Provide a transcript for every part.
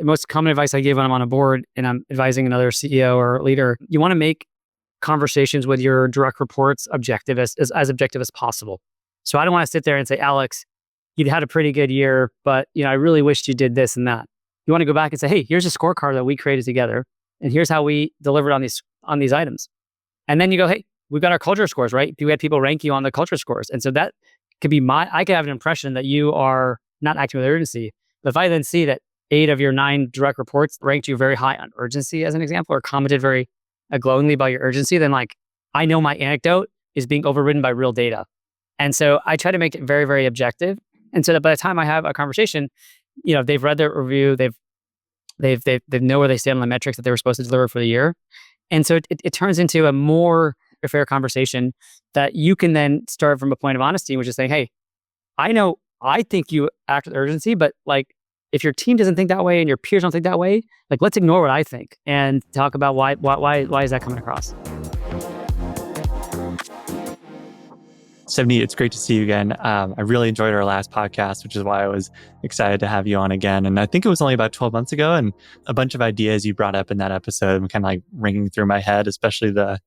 most common advice I give when I'm on a board and I'm advising another CEO or leader, you want to make conversations with your direct reports objective as objective as possible. So I don't want to sit there and say, Alex, you had a pretty good year, but I really wished you did this and that. You want to go back and say, hey, here's a scorecard that we created together, and here's how we delivered on these items. And then you go, hey, we've got our culture scores, right? We had people rank you on the culture scores. And so that could be I could have an impression that you are not acting with urgency. But if I then see that 8 of your 9 direct reports ranked you very high on urgency, as an example, or commented very glowingly about your urgency, then I know my anecdote is being overridden by real data. And so I try to make it very, very objective. And so that by the time I have a conversation, they've read their review, they know where they stand on the metrics that they were supposed to deliver for the year. And so it turns into a more fair conversation that you can then start from a point of honesty, which is saying, hey, I think you act with urgency, but if your team doesn't think that way and your peers don't think that way, let's ignore what I think and talk about why is that coming across. Savneet, it's great to see you again. I really enjoyed our last podcast, which is why I was excited to have you on again. And I think it was only about 12 months ago, and a bunch of ideas you brought up in that episode were kind of ringing through my head, especially the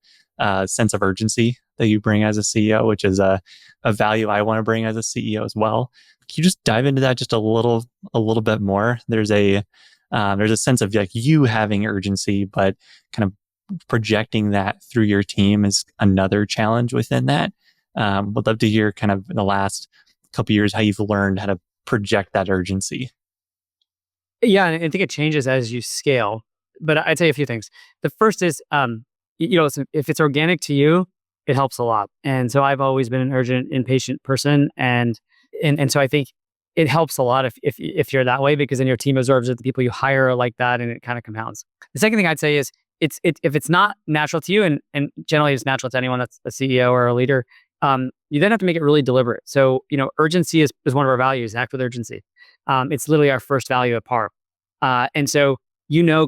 sense of urgency that you bring as a CEO, which is a value I want to bring as a CEO as well. Can you just dive into that just a little bit more? There's a sense of you having urgency, but kind of projecting that through your team is another challenge within that. Would love to hear kind of in the last couple of years how you've learned how to project that urgency. Yeah, and I think it changes as you scale. But I'd say a few things. The first is, if it's organic to you, it helps a lot. And so I've always been an urgent, impatient person, and so I think it helps a lot if you're that way, because then your team absorbs it. The people you hire are like that, and it kind of compounds. The second thing I'd say is, if it's not natural to you, and generally it's natural to anyone that's a CEO or a leader, you then have to make it really deliberate. So, urgency is one of our values, act with urgency. It's literally our first value at PAR. And so,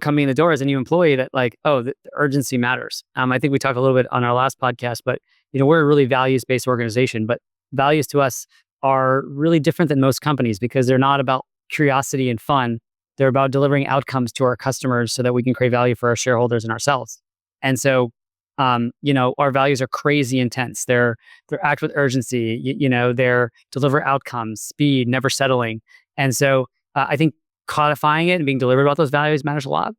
coming in the door as a new employee that the urgency matters. I think we talked a little bit on our last podcast, but, we're a really values-based organization, but values to us are really different than most companies because they're not about curiosity and fun. They're about delivering outcomes to our customers so that we can create value for our shareholders and ourselves. And so, our values are crazy intense. They're act with urgency. They're deliver outcomes, speed, never settling. And so I think codifying it and being deliberate about those values matters a lot.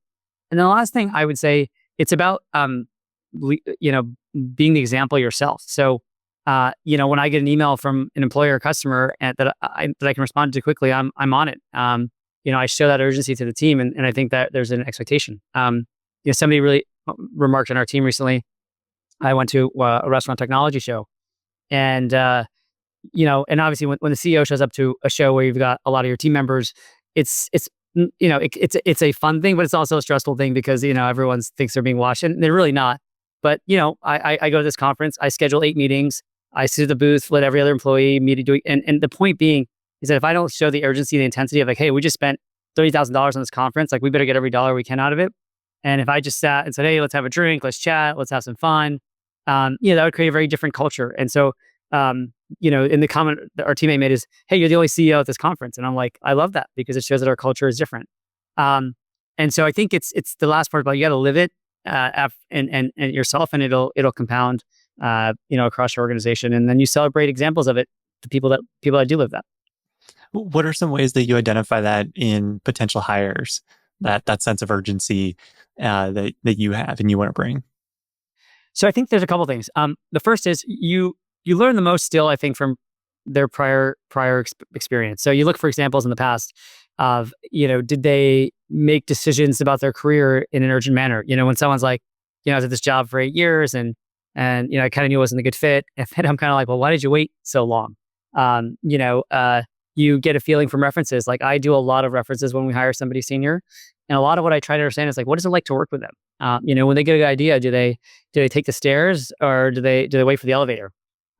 And then the last thing I would say, it's about being the example yourself. So when I get an email from an employer or customer that I can respond to quickly, I'm on it. I show that urgency to the team, and I think that there's an expectation. Somebody really remarked on our team recently. I went to a restaurant technology show, and and obviously when the CEO shows up to a show where you've got a lot of your team members, it's a fun thing, but it's also a stressful thing because everyone thinks they're being watched, and they're really not. But I go to this conference, I schedule 8 meetings, I sit at the booth, let every other employee meet, and the point being is that if I don't show the urgency, the intensity of hey, we just spent $30,000 on this conference, we better get every dollar we can out of it. And if I just sat and said, hey, let's have a drink, let's chat, let's have some fun, that would create a very different culture. And so, in the comment that our teammate made is, hey, you're the only CEO at this conference. And I'm like, I love that because it shows that our culture is different. And so I think it's the last part about you got to live it and yourself, and it'll compound, across your organization. And then you celebrate examples of it to people that do live that. What are some ways that you identify that in potential hires, that sense of urgency that you have and you want to bring? So I think there's a couple things. The first is you learn the most still, I think, from their prior experience. So you look for examples in the past of, did they make decisions about their career in an urgent manner? When someone's like, I was at this job for 8 years and I kind of knew it wasn't a good fit. And then I'm kind of like, well, why did you wait so long? You get a feeling from references. Like I do a lot of references when we hire somebody senior. And a lot of what I try to understand is what is it like to work with them? When they get a good idea, do they take the stairs or do they wait for the elevator?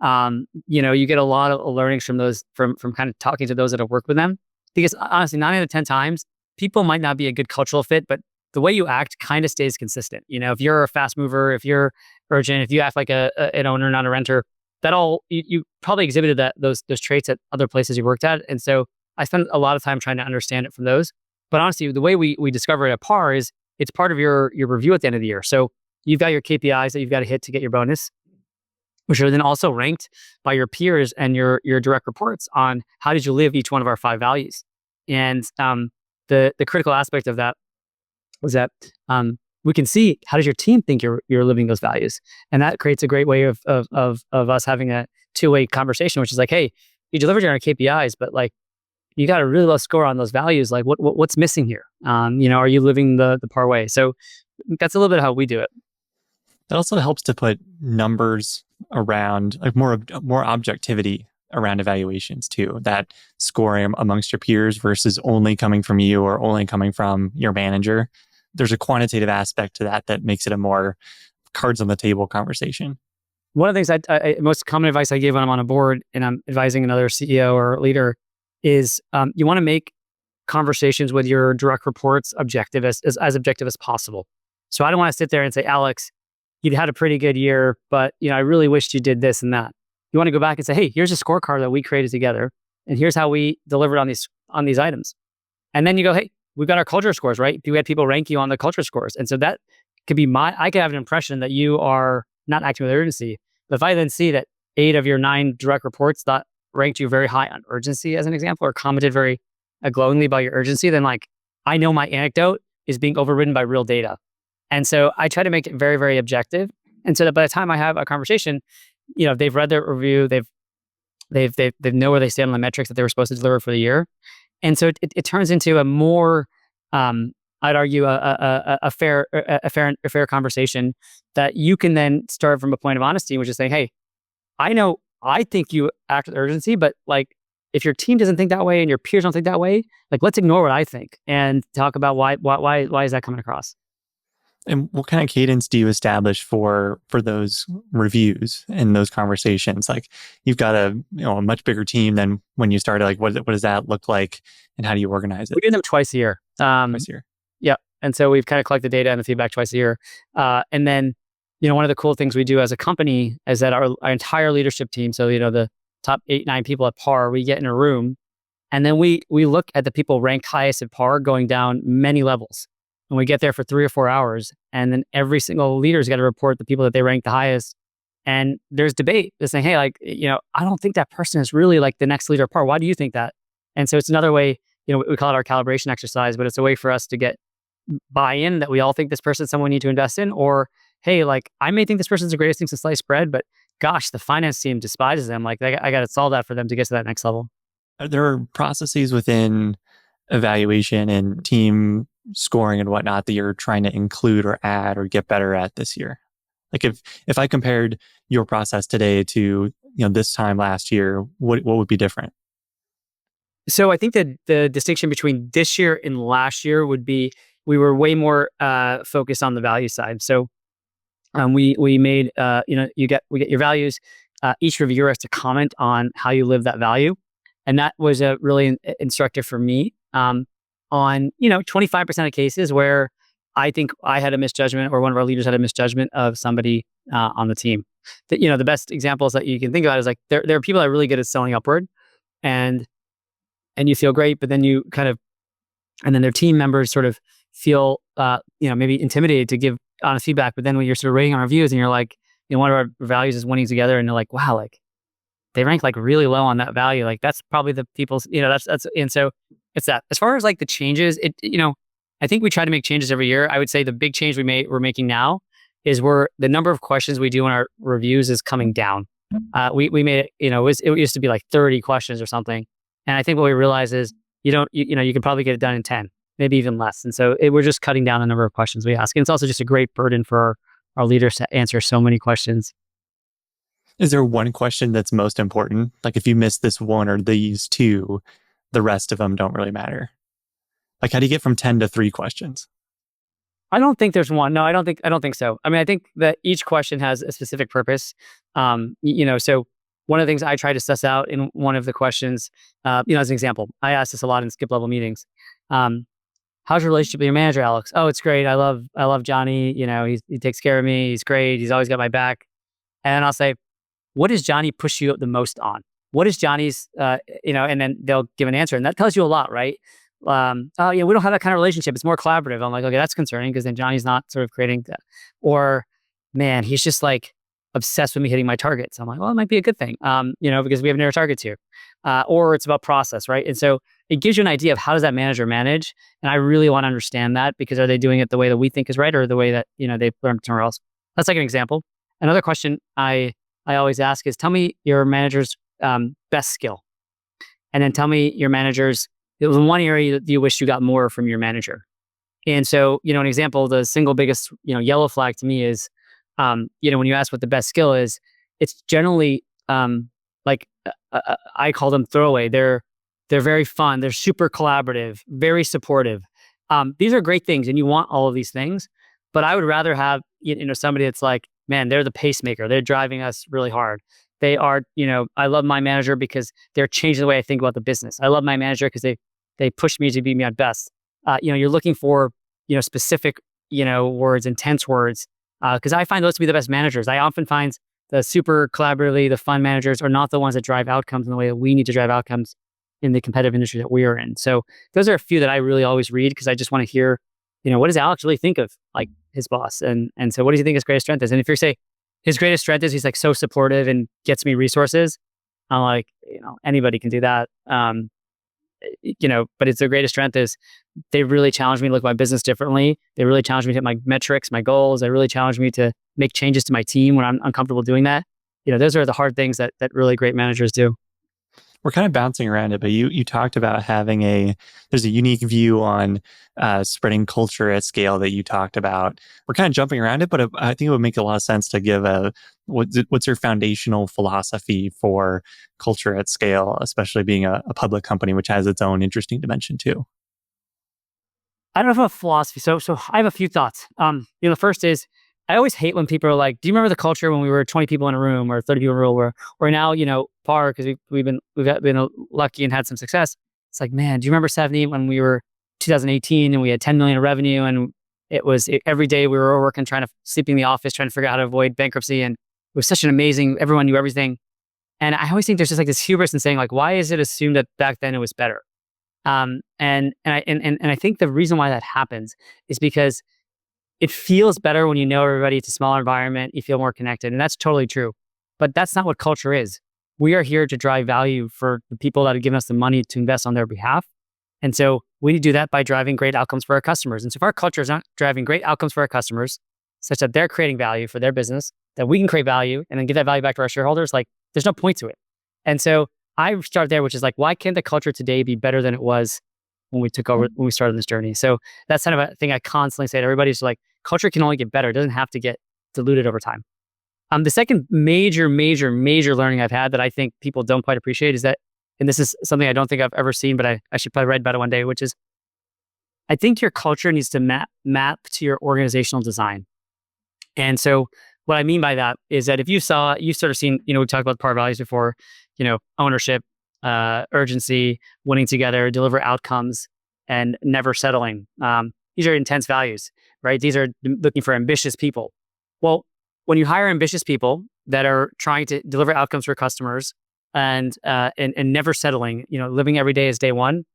You get a lot of learnings from those, from kind of talking to those that have worked with them. Because honestly, 9 out of 10 times, people might not be a good cultural fit, but the way you act kind of stays consistent. If you're a fast mover, if you're urgent, if you act like an owner, not a renter, that all you probably exhibited those traits at other places you worked at. And so I spent a lot of time trying to understand it from those. But honestly, the way we discover it at par is it's part of your review at the end of the year. So you've got your KPIs that you've got to hit to get your bonus, which are then also ranked by your peers and your direct reports on how did you live each one of our 5 values. And the critical aspect of that was that we can see how does your team think you're living those values, and that creates a great way of us having a two-way conversation, which is like, hey, you delivered on our KPIs, but like you got a really low score on those values. Like what's missing here? Are you living the par way? So that's a little bit how we do it. That also helps to put numbers around, like more objectivity around evaluations too. That scoring amongst your peers versus only coming from you or only coming from your manager. There's a quantitative aspect to that makes it a more cards on the table conversation. One of the things most common advice I give when I'm on a board and I'm advising another CEO or leader is you want to make conversations with your direct reports objective as objective as possible. So I don't want to sit there and say, Alex, you had a pretty good year, but I really wished you did this and that. You want to go back and say, hey, here's a scorecard that we created together, and here's how we delivered on these items. And then you go, hey, we've got our culture scores, right? We had people rank you on the culture scores, and so that could be I could have an impression that you are not acting with urgency. But if I then see that 8 of your 9 direct reports that ranked you very high on urgency, as an example, or commented very glowingly about your urgency, then like I know my anecdote is being overridden by real data. And so I try to make it very, very objective. And so that by the time I have a conversation, they've read their review, they know where they stand on the metrics that they were supposed to deliver for the year. And so it turns into a more, I'd argue, a fair conversation that you can then start from a point of honesty, which is saying, hey, I think you act with urgency, but like if your team doesn't think that way and your peers don't think that way, like let's ignore what I think and talk about why is that coming across. And what kind of cadence do you establish for those reviews and those conversations? Like you've got a much bigger team than when you started. Like what does that look like, and how do you organize it? We do them twice a year. Twice a year. Yeah, and so we've kind of collected data and the feedback twice a year, and then one of the cool things we do as a company is that our entire leadership team, so the top 8-9 people at par, we get in a room, and then we look at the people ranked highest at par going down many levels. And we get there for 3 or 4 hours, and then every single leader's got to report the people that they rank the highest. And there's debate. They're saying, hey, like, I don't think that person is really like the next leader par. Why do you think that? And so it's another way, we call it our calibration exercise, but it's a way for us to get buy-in that we all think this person's someone we need to invest in. Or, hey, like, I may think this person's the greatest thing since sliced bread, but gosh, the finance team despises them. Like, I got to solve that for them to get to that next level. Are there processes within evaluation and team scoring and whatnot that you're trying to include or add or get better at this year? Like if I compared your process today to this time last year, what would be different? So I think that the distinction between this year and last year would be we were way more focused on the value side. So we made we get your values. Each reviewer has to comment on how you live that value, and that was a really instructive for me. On 25% of cases where I think I had a misjudgment or one of our leaders had a misjudgment of somebody on the team. The best examples that you can think about is like there are people that are really good at selling upward, and you feel great, but then you kind of, and then their team members sort of feel maybe intimidated to give honest feedback. But then when you're sort of rating on reviews and you're like, one of our values is winning together, and they're like, wow, like they rank like really low on that value. Like that's probably the people's, that's, and so it's that. As far as like the changes, I think we try to make changes every year. I would say the big change we're making now is the number of questions we do in our reviews is coming down. We made it, it used to be like 30 questions or something. And I think what we realize is you can probably get it done in 10, maybe even less. And so we're just cutting down the number of questions we ask. And it's also just a great burden for our leaders to answer so many questions. Is there one question that's most important? Like if you miss this one or these two, the rest of them don't really matter. Like how do you get from 10 to 3 questions? I don't think there's one. No, I don't think so. I mean, I think that each question has a specific purpose. So one of the things I try to suss out in one of the questions, as an example, I ask this a lot in skip level meetings. How's your relationship with your manager, Alex? Oh, it's great. I love Johnny. He takes care of me. He's great. He's always got my back. And I'll say, what does Johnny push you the most on? What is Johnny's, and then they'll give an answer. And that tells you a lot, right? oh yeah, we don't have that kind of relationship. It's more collaborative. I'm like, okay, that's concerning because then Johnny's not sort of creating that. Or man, he's just like obsessed with me hitting my targets. I'm like, well, it might be a good thing, because we have narrow targets here. Or it's about process, right? And so it gives you an idea of how does that manager manage. And I really want to understand that because are they doing it the way that we think is right or the way that, they've learned somewhere else? That's like an example. Another question I always ask is tell me your manager's best skill. And then tell me your manager's, it was one area that you wish you got more from your manager. And so, an example, the single biggest, yellow flag to me is, when you ask what the best skill is, it's generally I call them throwaway. They're very fun. They're super collaborative, very supportive. These are great things, and you want all of these things. But I would rather have somebody that's like, man, they're the pacemaker. They're driving us really hard. They are, I love my manager because they're changing the way I think about the business. I love my manager because they push me to be my best. You're looking for, specific, words, intense words, because I find those to be the best managers. I often find the super collaboratively, the fun managers are not the ones that drive outcomes in the way that we need to drive outcomes in the competitive industry that we are in. So those are a few that I really always read because I just want to hear, what does Alex really think of like his boss? And so what does he think his greatest strength is? And if you say his greatest strength is he's like so supportive and gets me resources, I'm like, anybody can do that. But it's their greatest strength is they really challenge me to look at my business differently. They really challenge me to hit my metrics, my goals. They really challenge me to make changes to my team when I'm uncomfortable doing that. Those are the hard things that really great managers do. We're kind of bouncing around it, but you talked about there's a unique view on spreading culture at scale that you talked about. We're kind of jumping around it, but I think it would make a lot of sense to give what's your foundational philosophy for culture at scale, especially being a public company, which has its own interesting dimension too. I don't know if a philosophy. So I have a few thoughts. The first is I always hate when people are like, "Do you remember the culture when we were 20 people in a room or 30 people in a room?" Or now, par because we've been lucky and had some success. It's like, man, do you remember Savneet when we were 2018 and we had 10 million in revenue and every day we were working, trying to sleep in the office, trying to figure out how to avoid bankruptcy, and it was such an amazing. Everyone knew everything, and I always think there's just like this hubris in saying like, why is it assumed that back then it was better? And I think the reason why that happens is because it feels better when you know everybody. It's a smaller environment. You feel more connected. And that's totally true. But that's not what culture is. We are here to drive value for the people that have given us the money to invest on their behalf. And so we do that by driving great outcomes for our customers. And so if our culture is not driving great outcomes for our customers, such that they're creating value for their business, that we can create value and then give that value back to our shareholders, like there's no point to it. And so I start there, which is like, why can't the culture today be better than it was when we took over, when we started this journey? So that's kind of a thing I constantly say to everybody is like, culture can only get better. It doesn't have to get diluted over time. The second major learning I've had that I think people don't quite appreciate is that, and this is something I don't think I've ever seen, but I should probably write about it one day, which is I think your culture needs to map to your organizational design. And so what I mean by that is that if you've sort of seen, we talked about the power values before, ownership, urgency, winning together, deliver outcomes, and never settling. These are intense values, right? These are looking for ambitious people. Well, when you hire ambitious people that are trying to deliver outcomes for customers and never settling, living every day as day one,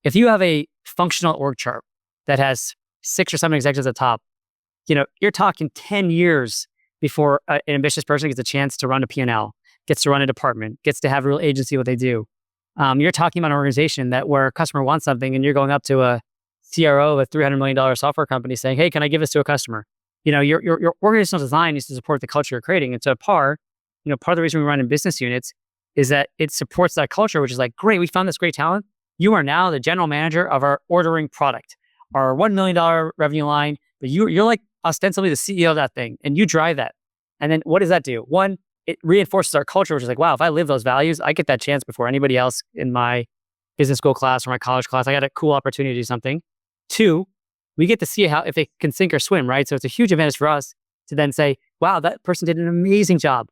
if you have a functional org chart that has 6 or 7 executives at the top, you're talking 10 years before an ambitious person gets a chance to run a P&L, gets to run a department, gets to have real agency what they do. You're talking about an organization where a customer wants something and you're going up to a CRO of a $300 million software company saying, hey, can I give this to a customer? Your organizational design needs to support the culture you're creating. And so part of the reason we run in business units is that it supports that culture, which is like, great, we found this great talent. You are now the general manager of our ordering product, our $1 million revenue line, but you're like ostensibly the CEO of that thing and you drive that. And then what does that do? One, it reinforces our culture, which is like, wow, if I live those values, I get that chance before anybody else in my business school class or my college class. I got a cool opportunity to do something. 2, we get to see if they can sink or swim, right? So it's a huge advantage for us to then say, wow, that person did an amazing job.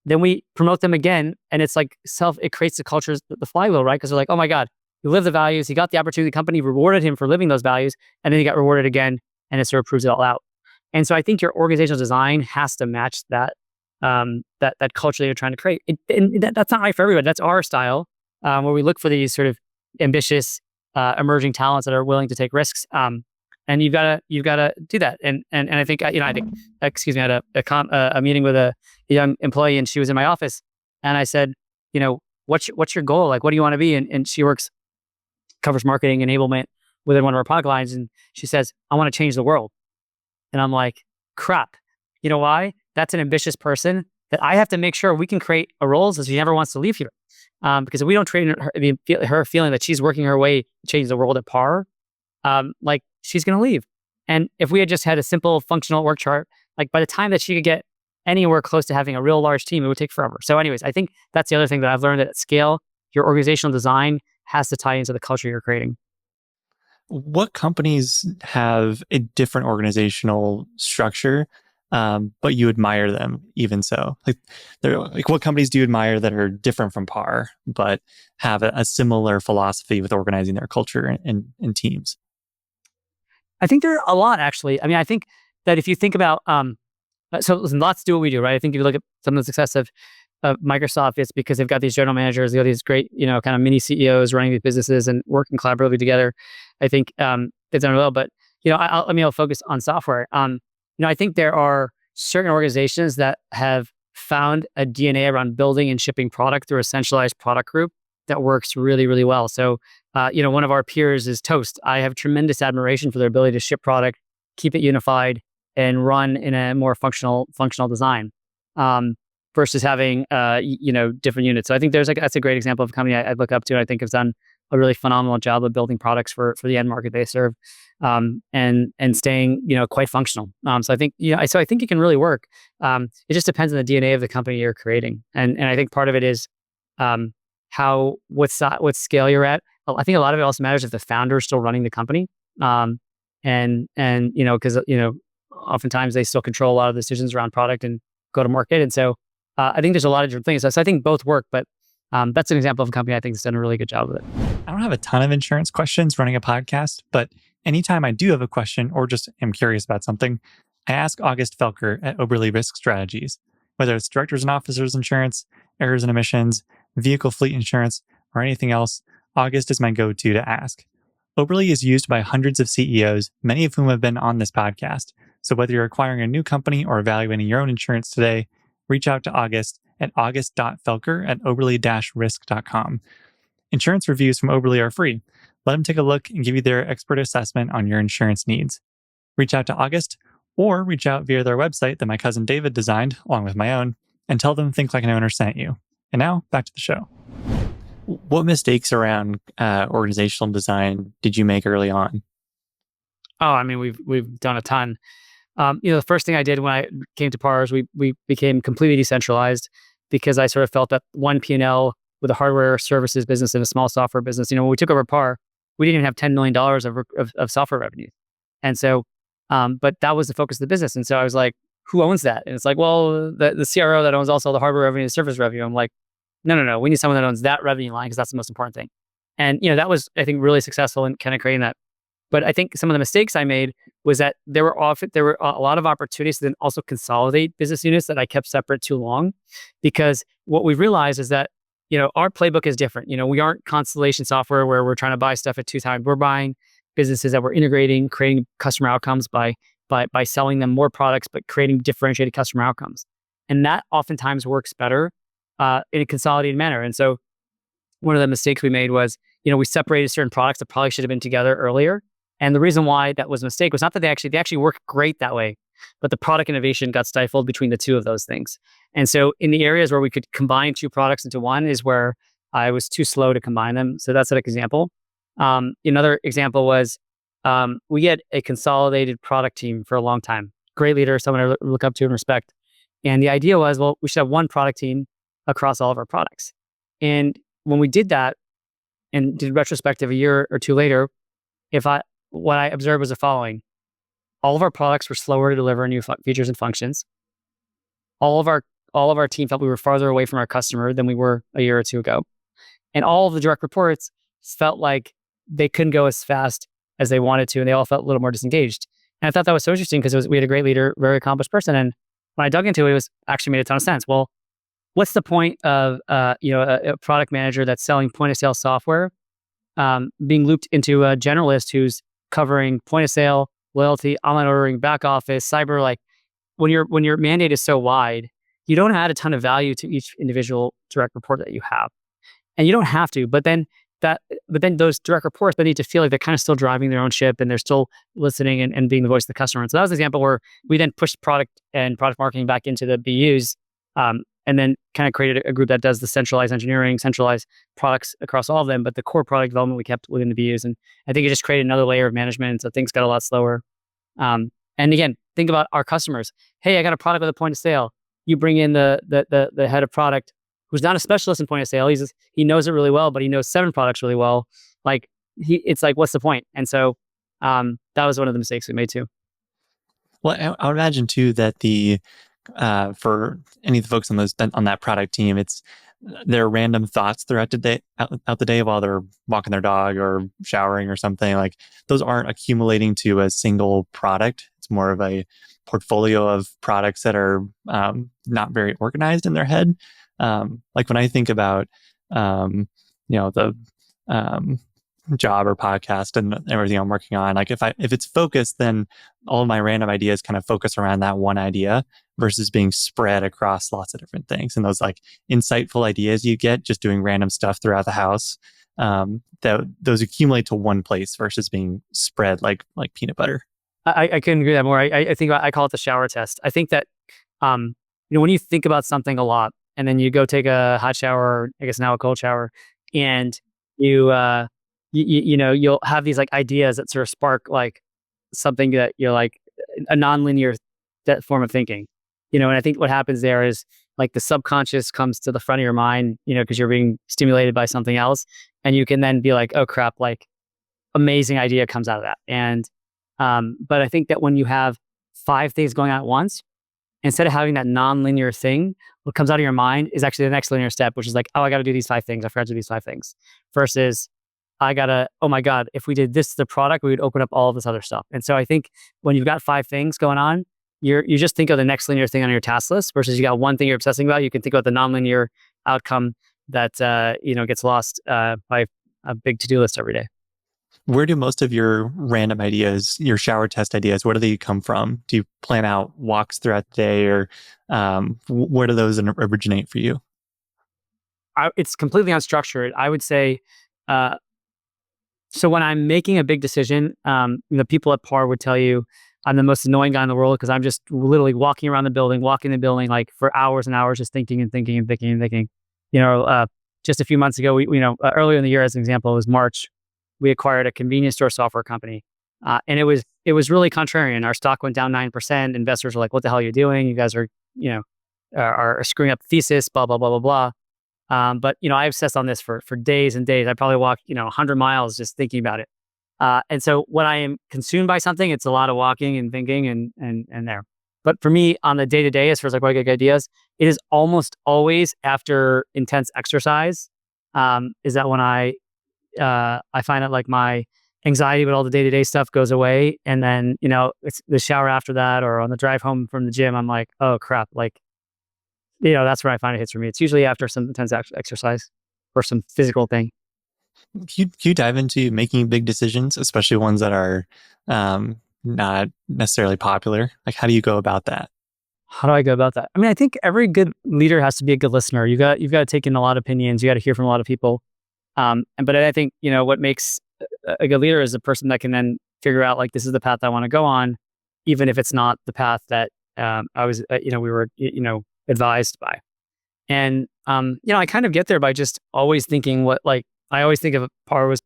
Then we promote them again. And it's like it creates the culture, the flywheel, right? Because they're like, oh my God, he lived the values. He got the opportunity. The company rewarded him for living those values. And then he got rewarded again. And it sort of proves it all out. And so I think your organizational design has to match that culture that you're trying to create. That's not right for everybody. That's our style, where we look for these sort of ambitious, emerging talents that are willing to take risks. And you've gotta do that. And I think excuse me, I had a meeting with a young employee, and she was in my office, and I said, what's your goal? Like, what do you want to be? And she covers marketing enablement within one of our product lines, and she says, I want to change the world. And I'm like, crap. You know why? That's an ambitious person that I have to make sure we can create a roles as she never wants to leave here. Because if we don't train her feeling that she's working her way to change the world at par, like she's going to leave. And if we had just had a simple functional work chart, like by the time that she could get anywhere close to having a real large team, it would take forever. So anyways, I think that's the other thing that I've learned, that at scale, your organizational design has to tie into the culture you're creating. What companies have a different organizational structure, but you admire them even so? Like what companies do you admire that are different from PAR, but have a similar philosophy with organizing their culture and teams? I think there are a lot, actually. I mean, I think that if you think about, so listen, lots do what we do, right? I think if you look at some of the success of Microsoft, it's because they've got these general managers, they've got these great, kind of mini CEOs running these businesses and working collaboratively together. I think they've done well, but I'll focus on software. I think there are certain organizations that have found a DNA around building and shipping product through a centralized product group that works really, really well. So, one of our peers is Toast. I have tremendous admiration for their ability to ship product, keep it unified, and run in a more functional design. Versus having different units. So I think that's a great example of a company I look up to, and I think has done a really phenomenal job of building products for the end market they serve, and staying quite functional. So I think I think it can really work. It just depends on the DNA of the company you're creating, and I think part of it is what scale you're at. I think a lot of it also matters if the founder is still running the company, and because oftentimes they still control a lot of the decisions around product and go to market, and so. I think there's a lot of different things. So I think both work, but that's an example of a company I think has done a really good job with it. I don't have a ton of insurance questions running a podcast, but anytime I do have a question or just am curious about something, I ask August Felker at Oberly Risk Strategies. Whether it's directors and officers insurance, errors and omissions, vehicle fleet insurance, or anything else, August is my go-to to ask. Oberly is used by hundreds of CEOs, many of whom have been on this podcast. So whether you're acquiring a new company or evaluating your own insurance today, reach out to August at august.felker@oberly-risk.com. Insurance reviews from Oberly are free. Let them take a look and give you their expert assessment on your insurance needs. Reach out to August, or reach out via their website that my cousin David designed, along with my own, and tell them Think Like an Owner sent you. And now, back to the show. What mistakes around organizational design did you make early on? Oh, I mean, we've done a ton. The first thing I did when I came to PAR is we became completely decentralized, because I sort of felt that one P&L with a hardware services business and a small software business. When we took over PAR, we didn't even have $10 million of software revenue. And so, but that was the focus of the business. And so I was like, who owns that? And it's like, well, the CRO that owns also the hardware revenue and service revenue. I'm like, no. We need someone that owns that revenue line, because that's the most important thing. And, that was, I think, really successful in kind of creating that. But I think some of the mistakes I made was that there were a lot of opportunities to then also consolidate business units that I kept separate too long, because what we realized is that, our playbook is different. We aren't Constellation software where we're trying to buy stuff at two times. We're buying businesses that we're integrating, creating customer outcomes by selling them more products, but creating differentiated customer outcomes. And that oftentimes works better in a consolidated manner. And so one of the mistakes we made was, we separated certain products that probably should have been together earlier. And the reason why that was a mistake was not that they actually work great that way, but the product innovation got stifled between the two of those things. And so in the areas where we could combine two products into one is where I was too slow to combine them. So that's an example. Another example was we had a consolidated product team for a long time. Great leader, someone I look up to and respect. And the idea was, well, we should have one product team across all of our products. And when we did that and did retrospective a year or two later, what I observed was the following. All of our products were slower to deliver new features and functions. All of our team felt we were farther away from our customer than we were a year or two ago. And all of the direct reports felt like they couldn't go as fast as they wanted to, and they all felt a little more disengaged. And I thought that was so interesting, because we had a great leader, very accomplished person. And when I dug into it, actually made a ton of sense. Well, what's the point of a product manager that's selling point of sale software being looped into a generalist who's covering point of sale, loyalty, online ordering, back office, cyber. Like when your mandate is so wide, you don't add a ton of value to each individual direct report that you have, and you don't have to. That, but then those direct reports, they need to feel like they're kind of still driving their own ship and they're still listening and being the voice of the customer. And so that was an example where we then pushed product and product marketing back into the BUs, and then kind of created a group that does the centralized engineering, centralized products across all of them. But the core product development we kept within the BUs, and I think it just created another layer of management. So things got a lot slower. And again, think about our customers. Hey, I got a product with a point of sale. You bring in the head of product who's not a specialist in point of sale. He knows it really well, but he knows 7 products really well. Like it's like, what's the point? And so that was one of the mistakes we made too. Well, I would imagine too that for any of the folks on that product team, it's their random thoughts throughout the day, out the day while they're walking their dog or showering or something. Like those aren't accumulating to a single product. It's more of a portfolio of products that are not very organized in their head. Like when I think about the job or podcast and everything I'm working on, like if it's focused, then all of my random ideas kind of focus around that one idea versus being spread across lots of different things. And those like insightful ideas you get just doing random stuff throughout the house, those accumulate to one place versus being spread like peanut butter. I couldn't agree that more. I think I call it the shower test. I think that when you think about something a lot and then you go take a hot shower, or I guess now a cold shower, and you'll have these like ideas that sort of spark like something that you're like a nonlinear form of thinking, and I think what happens there is like the subconscious comes to the front of your mind, because you're being stimulated by something else, and you can then be like, oh crap, like amazing idea comes out of that. And but I think that when you have 5 things going on at once, instead of having that non-linear thing, what comes out of your mind is actually the next linear step, which is like, oh, I got to do these 5 things. I forgot to do these 5 things. Versus, oh my God, if we did this to the product, we would open up all of this other stuff. And so I think when you've got 5 things going on, you just think of the next linear thing on your task list versus you got one thing you're obsessing about. You can think about the non-linear outcome that, gets lost by a big to-do list every day. Where do most of your random ideas, your shower test ideas, where do they come from? Do you plan out walks throughout the day, or where do those originate for you? It's completely unstructured. I would say, so when I'm making a big decision, the people at PAR would tell you I'm the most annoying guy in the world because I'm just literally walking the building like for hours and hours, just thinking and thinking and thinking and thinking. Just a few months ago, earlier in the year, as an example, it was March. We acquired a convenience store software company, and it was really contrarian. Our stock went down 9%. Investors were like, "What the hell are you doing? You guys are are screwing up the thesis." Blah blah blah blah blah. But I obsessed on this for days and days. I probably walked 100 miles just thinking about it. And so when I am consumed by something, it's a lot of walking and thinking and there. But for me, on the day to day, as far as like what I get ideas, it is almost always after intense exercise. Is that when I find that like my anxiety with all the day-to-day stuff goes away. And then, it's the shower after that, or on the drive home from the gym, I'm like, oh crap. Like, that's where I find it hits for me. It's usually after some intense exercise or some physical thing. Can you dive into making big decisions, especially ones that are not necessarily popular? Like, how do you go about that? How do I go about that? I mean, I think every good leader has to be a good listener. You've got to take in a lot of opinions. You got to hear from a lot of people. But I think, what makes a good leader is a person that can then figure out like, this is the path I want to go on, even if it's not the path that we were, advised by. And, I kind of get there by just always thinking I always think of PAR was,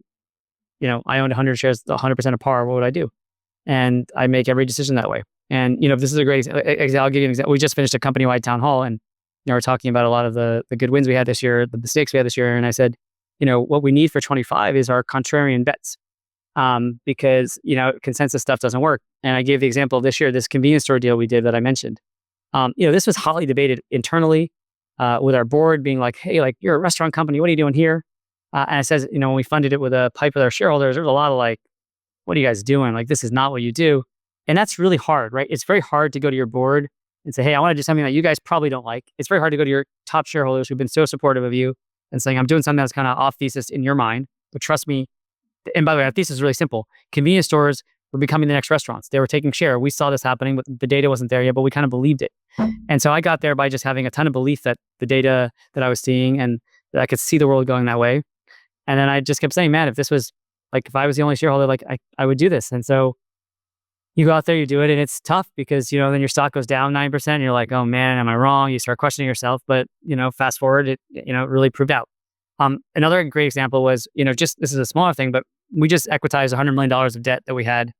I owned 100 shares, 100% of PAR. What would I do? And I make every decision that way. And, this is a great example. I'll give you an example. We just finished a company-wide town hall, and, we're talking about a lot of the good wins we had this year, the mistakes we had this year. And I said, what we need for 25 is our contrarian bets, because, consensus stuff doesn't work. And I gave the example this year, this convenience store deal we did that I mentioned. This was hotly debated internally with our board being like, hey, like you're a restaurant company. What are you doing here? And I says, when we funded it with a pipe with our shareholders, there was a lot of like, what are you guys doing? Like, this is not what you do. And that's really hard, right? It's very hard to go to your board and say, hey, I want to do something that you guys probably don't like. It's very hard to go to your top shareholders who've been so supportive of you and saying, I'm doing something that's kind of off thesis in your mind, but trust me, And by the way, our thesis is really simple. Convenience stores were becoming the next restaurants. They were taking share. We saw this happening, but the data wasn't there yet, but we kind of believed it. And so I got there by just having a ton of belief that the data that I was seeing and that I could see the world going that way. And then I just kept saying, man, if this was like, if I was the only shareholder, like I would do this. And so you go out there, you do it, and it's tough because, then your stock goes down 9%. And you're like, oh man, am I wrong? You start questioning yourself. But, fast forward, it really proved out. Another great example was, just this is a smaller thing, but we just equitized $100 million of debt that we had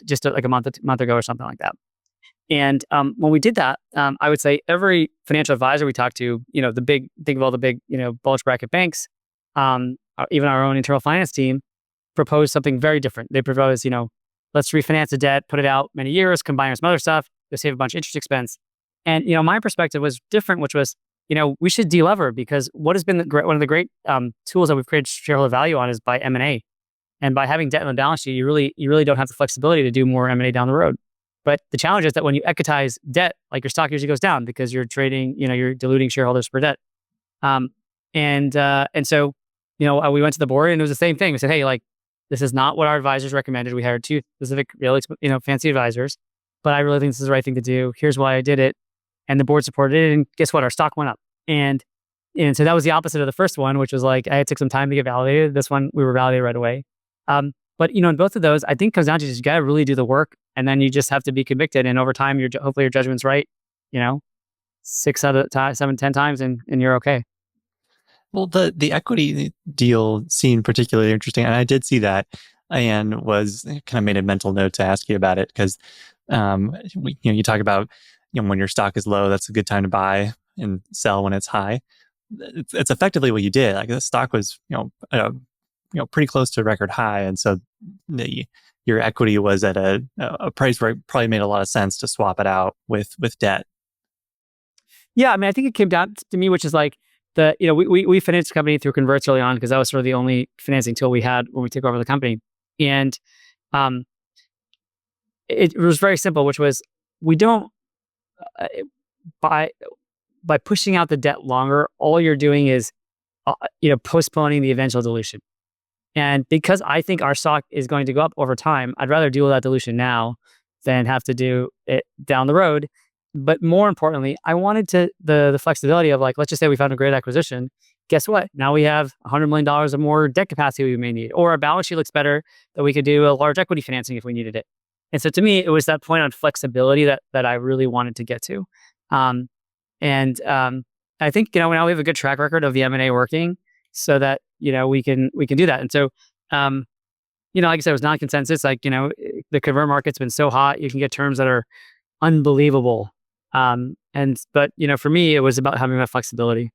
just like a month ago or something like that. And when we did that, I would say every financial advisor we talked to, think of all the big, bulge bracket banks, even our own internal finance team proposed something very different. They proposed, let's refinance the debt, put it out many years, combine it with some other stuff, to save a bunch of interest expense. And, my perspective was different, which was, we should delever because what has been one of the great tools that we've created shareholder value on is by M&A. And by having debt on the balance sheet, you really don't have the flexibility to do more M&A down the road. But the challenge is that when you equitize debt, like your stock usually goes down because you're trading, you're diluting shareholders for debt. And so, we went to the board and it was the same thing. We said, hey, like, this is not what our advisors recommended. We hired two specific, really, fancy advisors, but I really think this is the right thing to do. Here's why I did it. And the board supported it. And guess what? Our stock went up. And so that was the opposite of the first one, which was like, I took some time to get validated. This one, we were validated right away. But, in both of those, I think it comes down to just, you got to really do the work. And then you just have to be convicted. And over time, hopefully your judgment's right, 6 out of 7, 10 times and you're okay. Well, the equity deal seemed particularly interesting, and I did see that, and was kind of made a mental note to ask you about it because, you talk about when your stock is low, that's a good time to buy and sell when it's high. It's effectively what you did. Like the stock was pretty close to a record high, and so your equity was at a price where it probably made a lot of sense to swap it out with debt. Yeah, I mean, I think it came down to me, which is like, we financed the company through converts early on because that was sort of the only financing tool we had when we took over the company. And it was very simple, which was we don't by pushing out the debt longer, all you're doing is postponing the eventual dilution. And because I think our stock is going to go up over time, I'd rather deal with that dilution now than have to do it down the road. But more importantly, I wanted the flexibility of like, let's just say we found a great acquisition. Guess what? Now we have $100 million of more debt capacity we may need, or our balance sheet looks better that we could do a large equity financing if we needed it. And so to me, it was that point on flexibility that I really wanted to get to. I think, now we have a good track record of the M&A working so that, we can do that. And so, like I said, it was not consensus. Like, the convert market's been so hot, you can get terms that are unbelievable. But for me, it was about having that flexibility.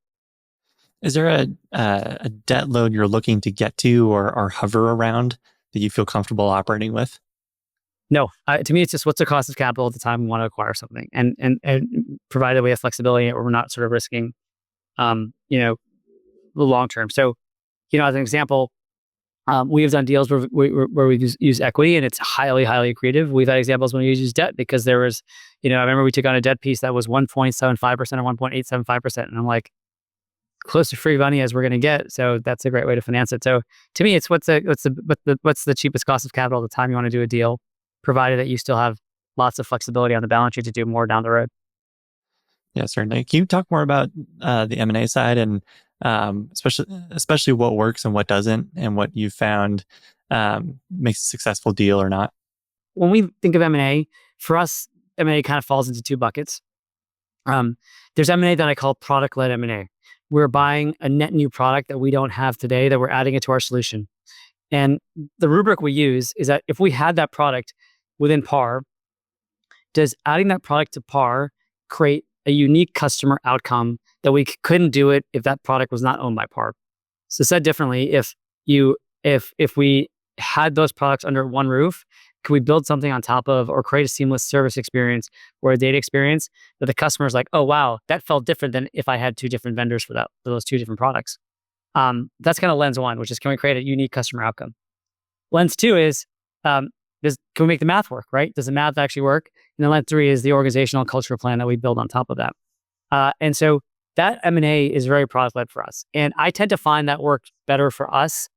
Is there a debt load you're looking to get to or hover around that you feel comfortable operating with? No, to me, it's just what's the cost of capital at the time we want to acquire something, and provided we have flexibility, or we're not sort of risking, the long term. So, as an example, we have done deals where we use equity and it's highly, highly accretive. We've had examples when we use debt because there was, I remember we took on a debt piece that was 1.75% or 1.875%. And I'm like, close to free money as we're going to get. So that's a great way to finance it. So to me, it's what's the cheapest cost of capital at the time you want to do a deal, provided that you still have lots of flexibility on the balance sheet to do more down the road. Yeah, certainly. Can you talk more about the M&A side and especially what works and what doesn't, and what you found makes a successful deal or not? When we think of M&A, for us, M&A kind of falls into two buckets. There's M&A that I call product-led M&A. We're buying a net new product that we don't have today, that we're adding it to our solution. And the rubric we use is that if we had that product within PAR, does adding that product to PAR create a unique customer outcome that we couldn't do it if that product was not owned by PAR? So said differently, if we had those products under one roof, could we build something on top of, or create a seamless service experience or a data experience that the customer is like, oh wow, that felt different than if I had two different vendors for those two different products. That's kind of lens one, which is, can we create a unique customer outcome? Lens two is, can we make the math work, right? Does the math actually work? And then lens three is the organizational cultural plan that we build on top of that. And so that M&A is very product-led for us. And I tend to find that works better for us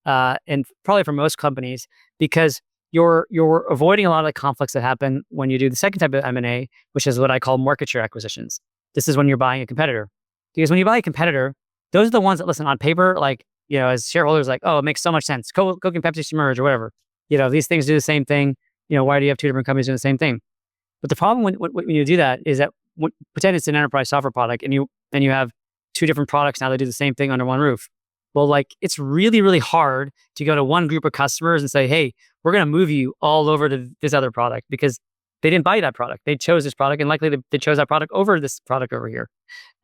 and probably for most companies, because you're avoiding a lot of the conflicts that happen when you do the second type of M&A, which is what I call market share acquisitions. This is when you're buying a competitor. Because when you buy a competitor, those are the ones that listen on paper, like, as shareholders, like, oh, it makes so much sense. Coke and Pepsi should merge or whatever. These things do the same thing. Why do you have two different companies doing the same thing? But the problem when you do that is that pretend it's an enterprise software product and you have two different products now that do the same thing under one roof. Well, like, it's really, really hard to go to one group of customers and say, hey, we're going to move you all over to this other product, because they didn't buy that product. They chose this product, and likely they chose that product over this product over here.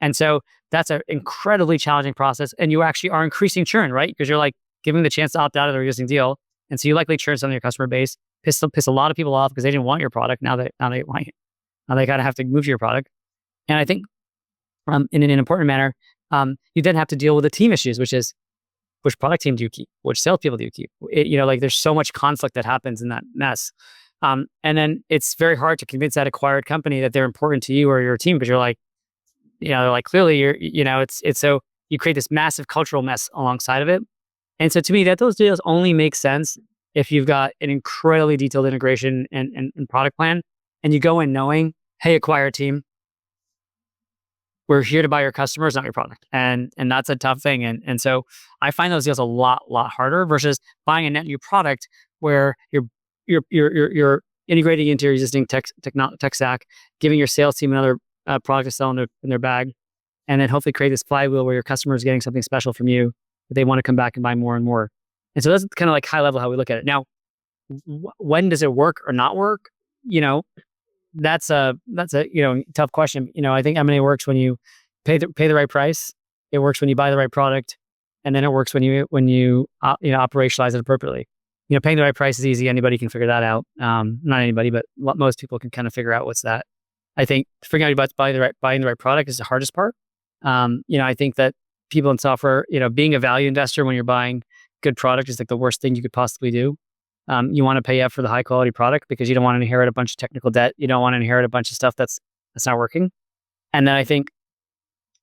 And so that's an incredibly challenging process. And you actually are increasing churn, right? Because you're like giving the chance to opt out of their existing deal. And so you likely churn some of your customer base, piss a lot of people off because they didn't want your product. Now they want it. Now they kind of have to move to your product. And I think in an important manner, you then have to deal with the team issues, which is, which product team do you keep? Which salespeople do you keep? Like, there's so much conflict that happens in that mess. And then it's very hard to convince that acquired company that they're important to you or your team, because you're like, they're like, clearly it's so you create this massive cultural mess alongside of it. And so to me, that those deals only make sense if you've got an incredibly detailed integration and product plan, and you go in knowing, hey, acquired team, we're here to buy your customers, not your product. And that's a tough thing. And so I find those deals a lot harder versus buying a net new product where you're integrating into your existing tech stack, giving your sales team another product to sell in their bag, and then hopefully create this flywheel where your customer is getting something special from you that they want to come back and buy more and more. And so that's kind of like high level how we look at it. Now, when does it work or not work? That's a tough question. I think M&A works when you pay the right price. It works when you buy the right product, and then it works when you operationalize it appropriately. Paying the right price is easy. Anybody can figure that out. Not anybody, but most people can kind of figure out what's that. I think figuring out about buying the right product is the hardest part. I think that people in software, being a value investor when you're buying good product is like the worst thing you could possibly do. You want to pay up for the high quality product because you don't want to inherit a bunch of technical debt. You don't want to inherit a bunch of stuff that's not working. And then I think,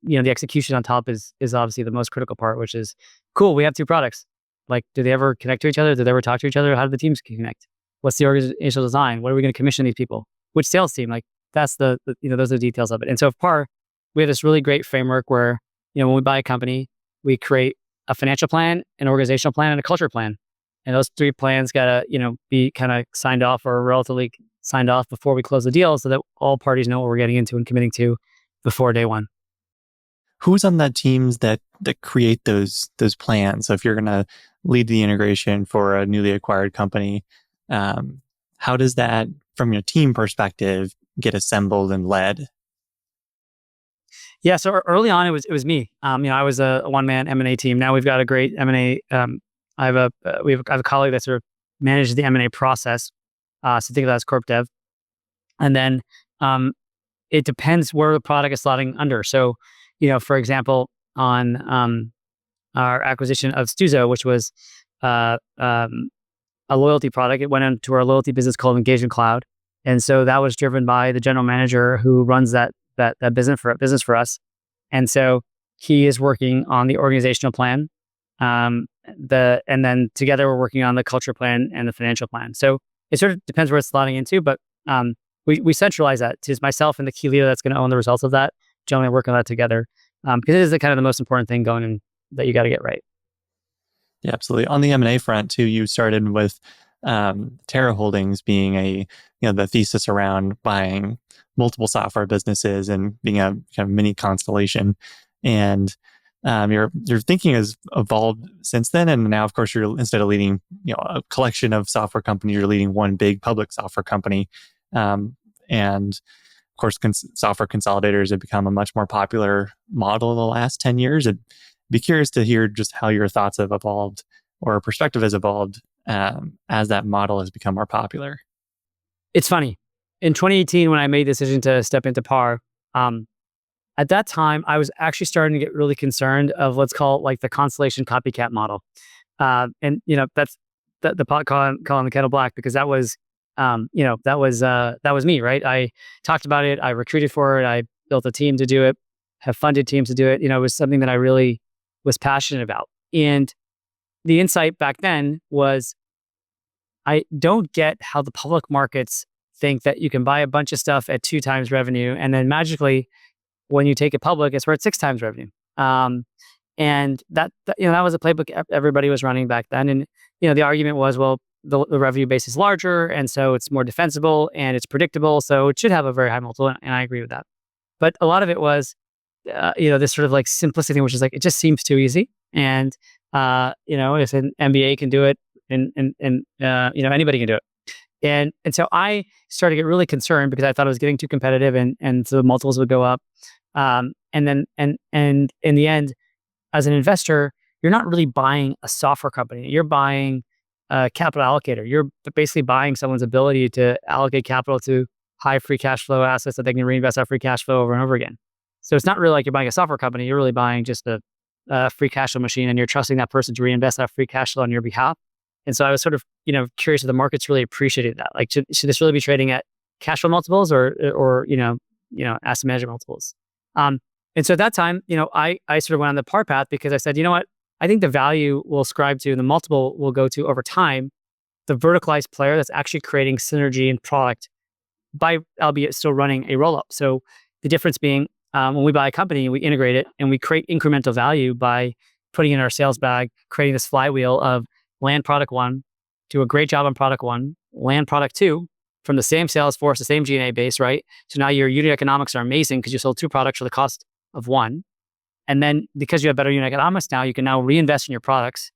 the execution on top is obviously the most critical part, which is, cool, we have two products. Like, do they ever connect to each other? Do they ever talk to each other? How do the teams connect? What's the organizational design? What are we going to commission these people? Which sales team? Like, that's those are the details of it. And so at PAR, we have this really great framework where, when we buy a company, we create a financial plan, an organizational plan, and a culture plan. And those three plans gotta, be kind of signed off or relatively signed off before we close the deal, so that all parties know what we're getting into and committing to before day one. Who's on that teams that create those plans? So if you're going to lead the integration for a newly acquired company, how does that, from your team perspective, get assembled and led? Yeah, so early on, it was me. I was a one-man M&A team. Now we've got a great M&A. I have a colleague that sort of manages the M&A process. So think of that as corp dev. And then it depends where the product is slotting under. So, for example, on our acquisition of Stuzo, which was a loyalty product, it went into our loyalty business called Engagement Cloud. And so that was driven by the general manager who runs that business for us. And so he is working on the organizational plan. And then together we're working on the culture plan and the financial plan. So it sort of depends where it's slotting into, but we centralize that to myself and the key leader that's going to own the results of that. Generally work on that together, because it is the kind of the most important thing going in that you got to get right. Yeah, absolutely. On the M&A front too, you started with Terra Holdings being the thesis around buying multiple software businesses and being a kind of mini constellation. And your thinking has evolved since then. And now, of course, you're, instead of leading a collection of software companies, you're leading one big public software company. And of course, software consolidators have become a much more popular model in the last 10 years. I'd be curious to hear just how your thoughts have evolved or perspective has evolved as that model has become more popular. It's funny. In 2018, when I made the decision to step into PAR, at that time, I was actually starting to get really concerned of, let's call it, like, the constellation copycat model. And that's the pot calling the kettle black, because that was that was me, right? I talked about it. I recruited for it. I built a team to do it, have funded teams to do it. It was something that I really was passionate about. And the insight back then was, I don't get how the public markets think that you can buy a bunch of stuff at 2 times revenue, and then magically, when you take it public, it's worth 6 times revenue. And that was a playbook everybody was running back then. And the argument was, well, the revenue base is larger, and so it's more defensible and it's predictable, so it should have a very high multiple. And I agree with that. But a lot of it was, this sort of like simplicity thing, which is like it just seems too easy. And if an MBA can do it, and anybody can do it. And so I started to get really concerned because I thought it was getting too competitive, and so the multiples would go up. And in the end, as an investor, you're not really buying a software company. You're buying a capital allocator. You're basically buying someone's ability to allocate capital to high free cash flow assets that they can reinvest that free cash flow over and over again. So it's not really like you're buying a software company. You're really buying just a free cash flow machine, and you're trusting that person to reinvest that free cash flow on your behalf. And so I was sort of, curious if the market's really appreciated that. Like, should this really be trading at cash flow multiples or asset management multiples? And so at that time, I sort of went on the par path because I said, you know what? I think the value we'll ascribe to and the multiple will go to over time, the verticalized player that's actually creating synergy in product by, albeit still running a roll up. So the difference being, when we buy a company, we integrate it and we create incremental value by putting in our sales bag, creating this flywheel of land product one, do a great job on product one, land product two from the same sales force, the same G&A base, right? So now your unit economics are amazing because you sold 2 products for the cost of 1. And then because you have better unit economics now, you can now reinvest in your products,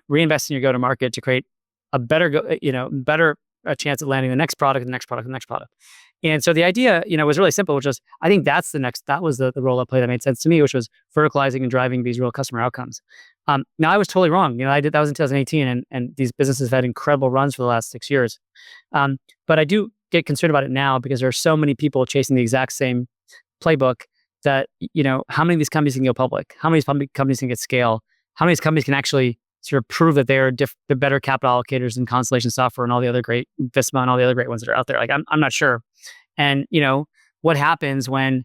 reinvest in your go-to-market to create a better, better chance at landing the next product, the next product, the next product. And so the idea, was really simple, which was, I think that was the roll-up play that made sense to me, which was verticalizing and driving these real customer outcomes. Now I was totally wrong. That was in 2018, and these businesses have had incredible runs for the last 6 years. But I do get concerned about it now because there are so many people chasing the exact same playbook that, how many of these companies can go public? How many of these companies can get scale? How many of these companies can actually sort of prove that they're better capital allocators than Constellation Software and all the other great Visma and all the other great ones that are out there? Like, I'm not sure. And, what happens when,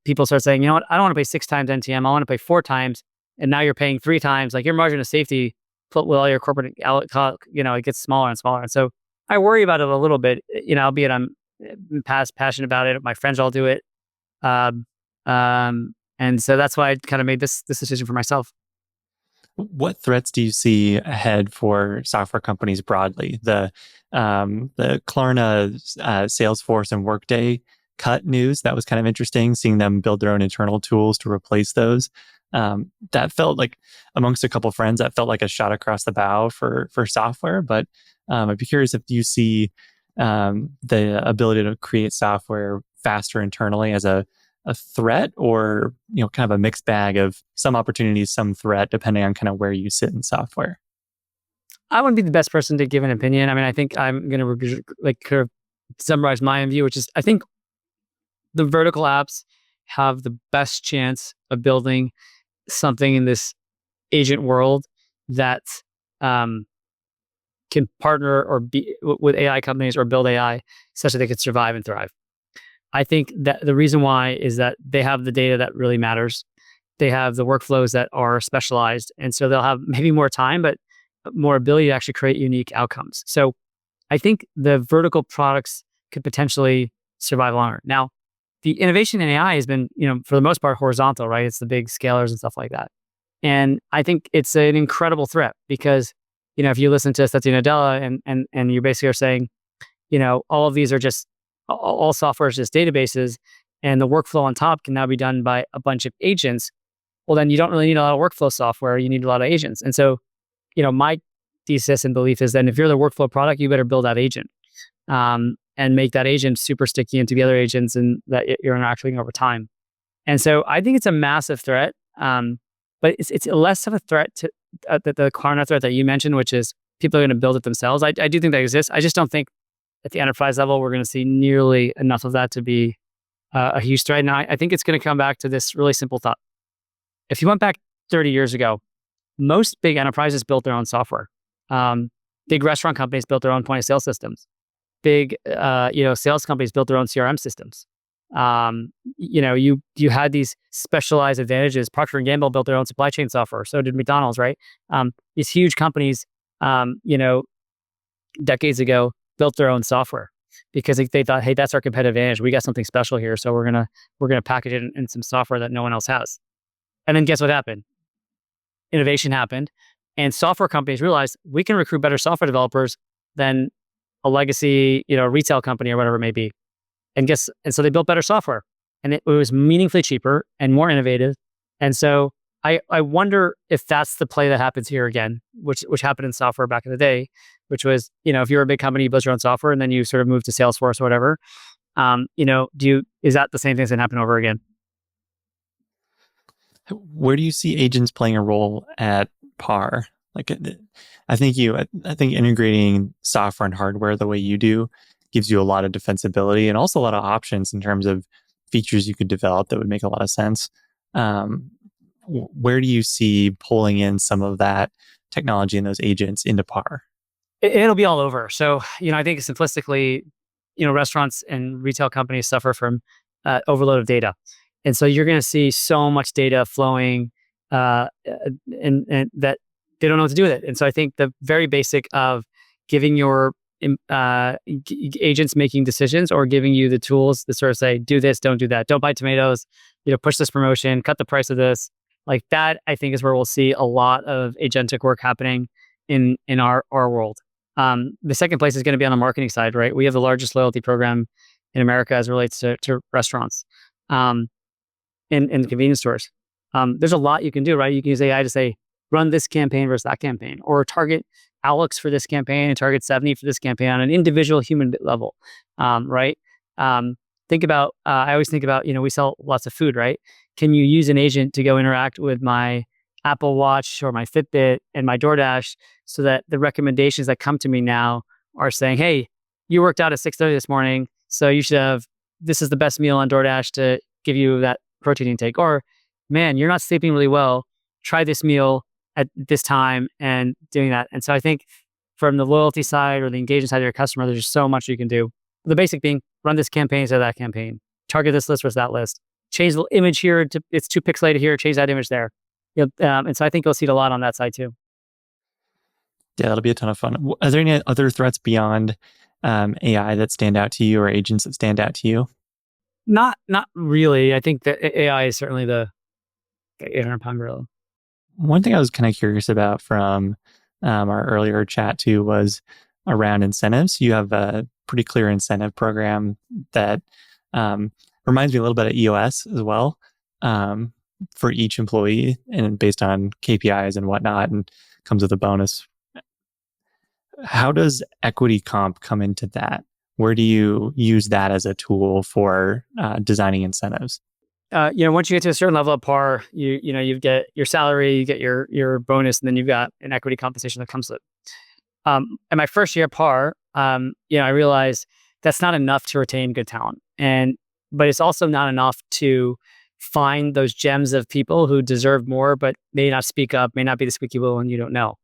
people start saying, I don't want to pay 6 times NTM, I want to pay 4 times. And now you're paying 3 times, like your margin of safety with all your corporate, it gets smaller and smaller. And so I worry about it a little bit, albeit I'm passionate about it. My friends all do it. And so that's why I kind of made this decision for myself. What threats do you see ahead for software companies broadly? The Klarna, Salesforce, and Workday cut news, that was kind of interesting, seeing them build their own internal tools to replace those. That felt like, amongst a couple of friends, that felt like a shot across the bow for software. But I'd be curious if you see the ability to create software faster internally as a threat, or kind of a mixed bag of some opportunities, some threat, depending on kind of where you sit in software. I wouldn't be the best person to give an opinion. I mean, I think I'm going to kind of summarize my own view, which is I think the vertical apps have the best chance of building something in this agent world that can partner or be with AI companies or build AI such that they could survive and thrive. I think that the reason why is that they have the data that really matters. They have the workflows that are specialized. And so they'll have maybe more time, but more ability to actually create unique outcomes. So I think the vertical products could potentially survive longer. Now, the innovation in AI has been, for the most part, horizontal, right? It's the big scalers and stuff like that. And I think it's an incredible threat because, if you listen to Satya Nadella and you basically are saying, all of these are just, all software is just databases, and the workflow on top can now be done by a bunch of agents. Well, then you don't really need a lot of workflow software. You need a lot of agents. And so, my thesis and belief is that if you're the workflow product, you better build that agent and make that agent super sticky into the other agents and that you're interacting over time. And so I think it's a massive threat, but it's less of a threat to the Klarna threat that you mentioned, which is people are going to build it themselves. I do think that exists. I just don't think at the enterprise level, we're going to see nearly enough of that to be a huge threat. And I think it's going to come back to this really simple thought. If you went back 30 years ago, most big enterprises built their own software. Big restaurant companies built their own point of sale systems. Big, sales companies built their own CRM systems. You had these specialized advantages. Procter and Gamble built their own supply chain software. So did McDonald's, right? These huge companies, um, you know, decades ago built their own software because they thought, hey, that's our competitive advantage. We got something special here, so we're gonna package it in some software that no one else has. And then guess what happened? Innovation happened, and software companies realized we can recruit better software developers than a legacy, retail company or whatever it may be. And so they built better software, and it was meaningfully cheaper and more innovative. And so I wonder if that's the play that happens here again, which happened in software back in the day, which was, if you're a big company, you build your own software and then you sort of move to Salesforce or whatever. Is that the same thing that happen over again? Where do you see agents playing a role at par? Like, I think integrating software and hardware the way you do gives you a lot of defensibility and also a lot of options in terms of features you could develop that would make a lot of sense. Um, where do you see pulling in some of that technology and those agents into par? It'll be all over. So, I think simplistically, restaurants and retail companies suffer from overload of data. And so you're going to see so much data flowing, and that they don't know what to do with it. And so I think the very basic of giving your agents making decisions, or giving you the tools to sort of say, do this, don't do that, don't buy tomatoes, push this promotion, cut the price of this, like that, I think is where we'll see a lot of agentic work happening in our world. The second place is going to be on the marketing side, right? We have the largest loyalty program in America as it relates to restaurants. In convenience stores. There's a lot you can do, right? You can use AI to say, run this campaign versus that campaign, or target Alex for this campaign and target Savneet for this campaign on an individual human level, right? Think about, I always think about, we sell lots of food, right? Can you use an agent to go interact with my Apple Watch or my Fitbit and my DoorDash so that the recommendations that come to me now are saying, hey, you worked out at 6:30 this morning, so you should have, this is the best meal on DoorDash to give you that protein intake. Or, man, you're not sleeping really well, try this meal at this time, and doing that. And so I think from the loyalty side or the engagement side of your customer, there's just so much you can do. The basic being, run this campaign instead of that campaign, target this list versus that list, change the image here to, it's too pixelated here, change that image there. And so I think you'll see it a lot on that side too. Yeah, that'll be a ton of fun. Are there any other threats beyond AI that stand out to you, or agents that stand out to you? Not really. I think that AI is certainly the 800-pound gorilla. One thing I was kind of curious about from our earlier chat too was around incentives. You have a pretty clear incentive program that reminds me a little bit of EOS as well, for each employee, and based on KPIs and whatnot, and comes with a bonus. How does equity comp come into that? Where do you use that as a tool for designing incentives? Once you get to a certain level of par, you get your salary, you get your bonus, and then you've got an equity compensation that comes with it. In my first year at par, I realized that's not enough to retain good talent, but it's also not enough to find those gems of people who deserve more, but may not speak up, may not be the squeaky wheel, and you don't know.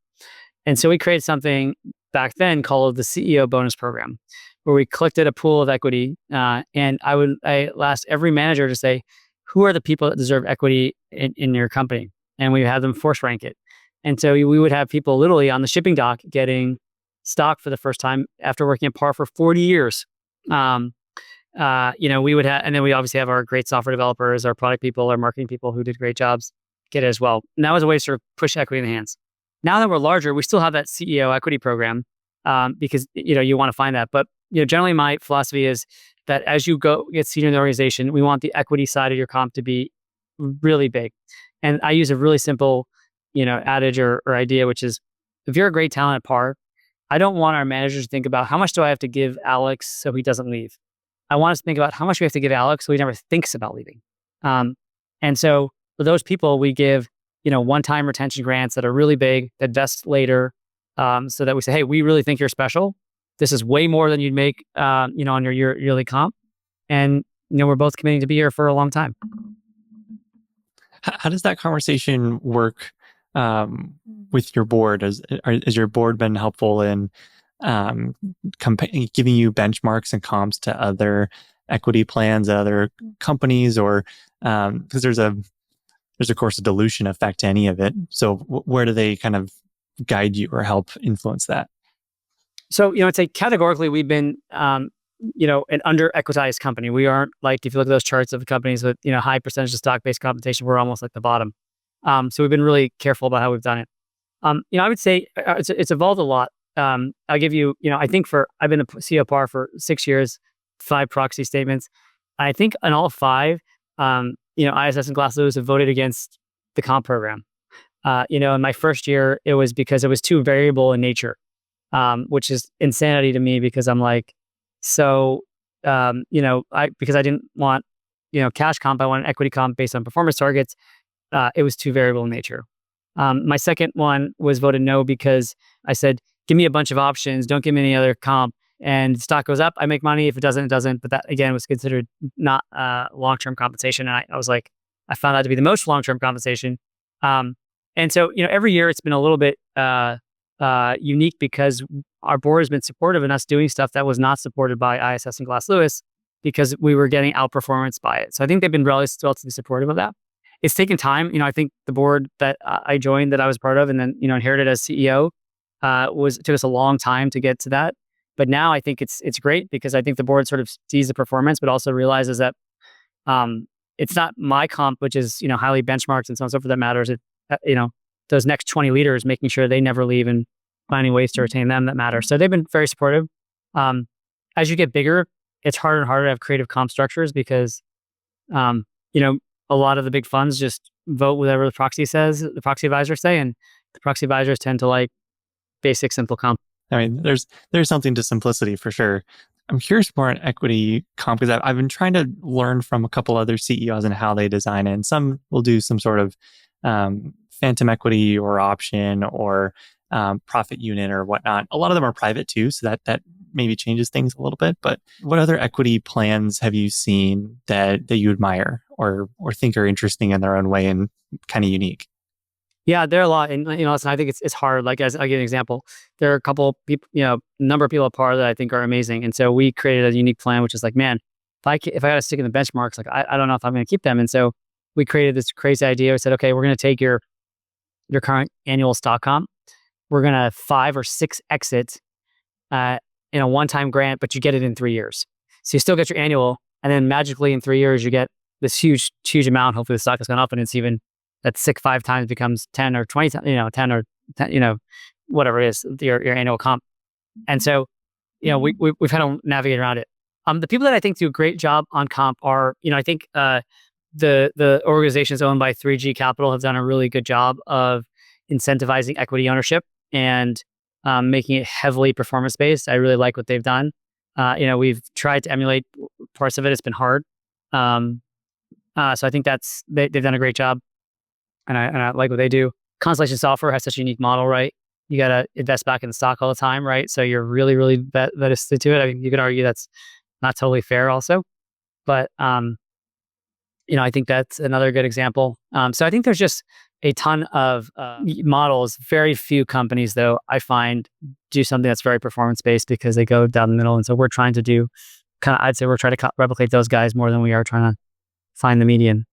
And so we created something back then called the CEO bonus program, where we collected a pool of equity, and I asked every manager to say, who are the people that deserve equity in your company? And we had them force rank it. And so we would have people literally on the shipping dock getting stock for the first time after working at par for 40 years. We would have, and then we obviously have our great software developers, our product people, our marketing people who did great jobs get it as well. And that was a way to sort of push equity in the hands. Now that we're larger, we still have that CEO equity program, because you want to find that. But generally, my philosophy is that as you get senior in the organization, we want the equity side of your comp to be really big. And I use a really simple, adage or idea, which is, if you're a great talent at par, I don't want our managers to think about how much do I have to give Alex so he doesn't leave. I want us to think about how much we have to give Alex so he never thinks about leaving. And so for those people, we give one-time retention grants that are really big, that vest later, so that we say, hey, we really think you're special. This is way more than you'd make, on your yearly comp. And, we're both committing to be here for a long time. How does that conversation work with your board? Has your board been helpful in giving you benchmarks and comps to other equity plans at other companies, or because there's of course a dilution effect to any of it. So where do they kind of guide you or help influence that? So, I'd say categorically we've been, an under equitized company. We aren't like, if you look at those charts of the companies with, high percentage of stock-based compensation, we're almost like the bottom. So we've been really careful about how we've done it. I would say it's evolved a lot. I'll give you, I've been a CEO par for 6 years, 5 proxy statements. I think in all 5, ISS and Glass Lewis have voted against the comp program. In my first year, it was because it was too variable in nature, which is insanity to me because I'm like, because I didn't want, cash comp, I wanted equity comp based on performance targets. It was too variable in nature. My second one was voted no because I said, give me a bunch of options. Don't give me any other comp. And stock goes up, I make money. If it doesn't, it doesn't. But that, again, was considered not long-term compensation. And I was like, I found that to be the most long-term compensation. And so, every year it's been a little bit unique because our board has been supportive in us doing stuff that was not supported by ISS and Glass Lewis because we were getting outperformance by it. So I think they've been relatively supportive of that. It's taken time. I think the board that I joined, that I was part of, and then inherited as CEO, took us a long time to get to that. But now I think it's great because I think the board sort of sees the performance, but also realizes that it's not my comp, which is highly benchmarked and so on and so forth that matters. Those next 20 leaders, making sure they never leave and finding ways to retain them that matter. So they've been very supportive. As you get bigger, it's harder and harder to have creative comp structures because a lot of the big funds just vote whatever the proxy says, the proxy advisors say, and the proxy advisors tend to like basic, simple comp. I mean, there's something to simplicity for sure. I'm curious more on equity comp because I've been trying to learn from a couple other CEOs and how they design it. And some will do some sort of phantom equity or option or profit unit or whatnot. A lot of them are private too, so that maybe changes things a little bit. But what other equity plans have you seen that you admire or think are interesting in their own way and kind of unique? Yeah, there are a lot, and listen, I think it's hard. Like, as I'll give you an example, there are a couple people, number of people at par that I think are amazing, and so we created a unique plan, which is like, man, if I got to stick in the benchmarks, like I don't know if I'm going to keep them, and so we created this crazy idea. We said, okay, we're going to take your current annual stock comp, we're going to 5 or 6 exit in a one-time grant, but you get it in 3 years, so you still get your annual, and then magically in 3 years you get this huge amount. Hopefully the stock has gone up, and it's even that 5 times becomes 10 or 20, 10 or 10, whatever it is, your annual comp. And so, we've had to navigate around it. The people that I think do a great job on comp are, I think the organizations owned by 3G Capital have done a really good job of incentivizing equity ownership and making it heavily performance-based. I really like what they've done. We've tried to emulate parts of it. It's been hard. So I think they've done a great job. And I like what they do. Constellation Software has such a unique model, right? You got to invest back in the stock all the time, right? So you're really, really vested to it. I mean, you could argue that's not totally fair also. But, I think that's another good example. So I think there's just a ton of models. Very few companies, though, I find do something that's very performance-based because they go down the middle. And so we're trying to do I'd say we're trying to replicate those guys more than we are trying to find the median.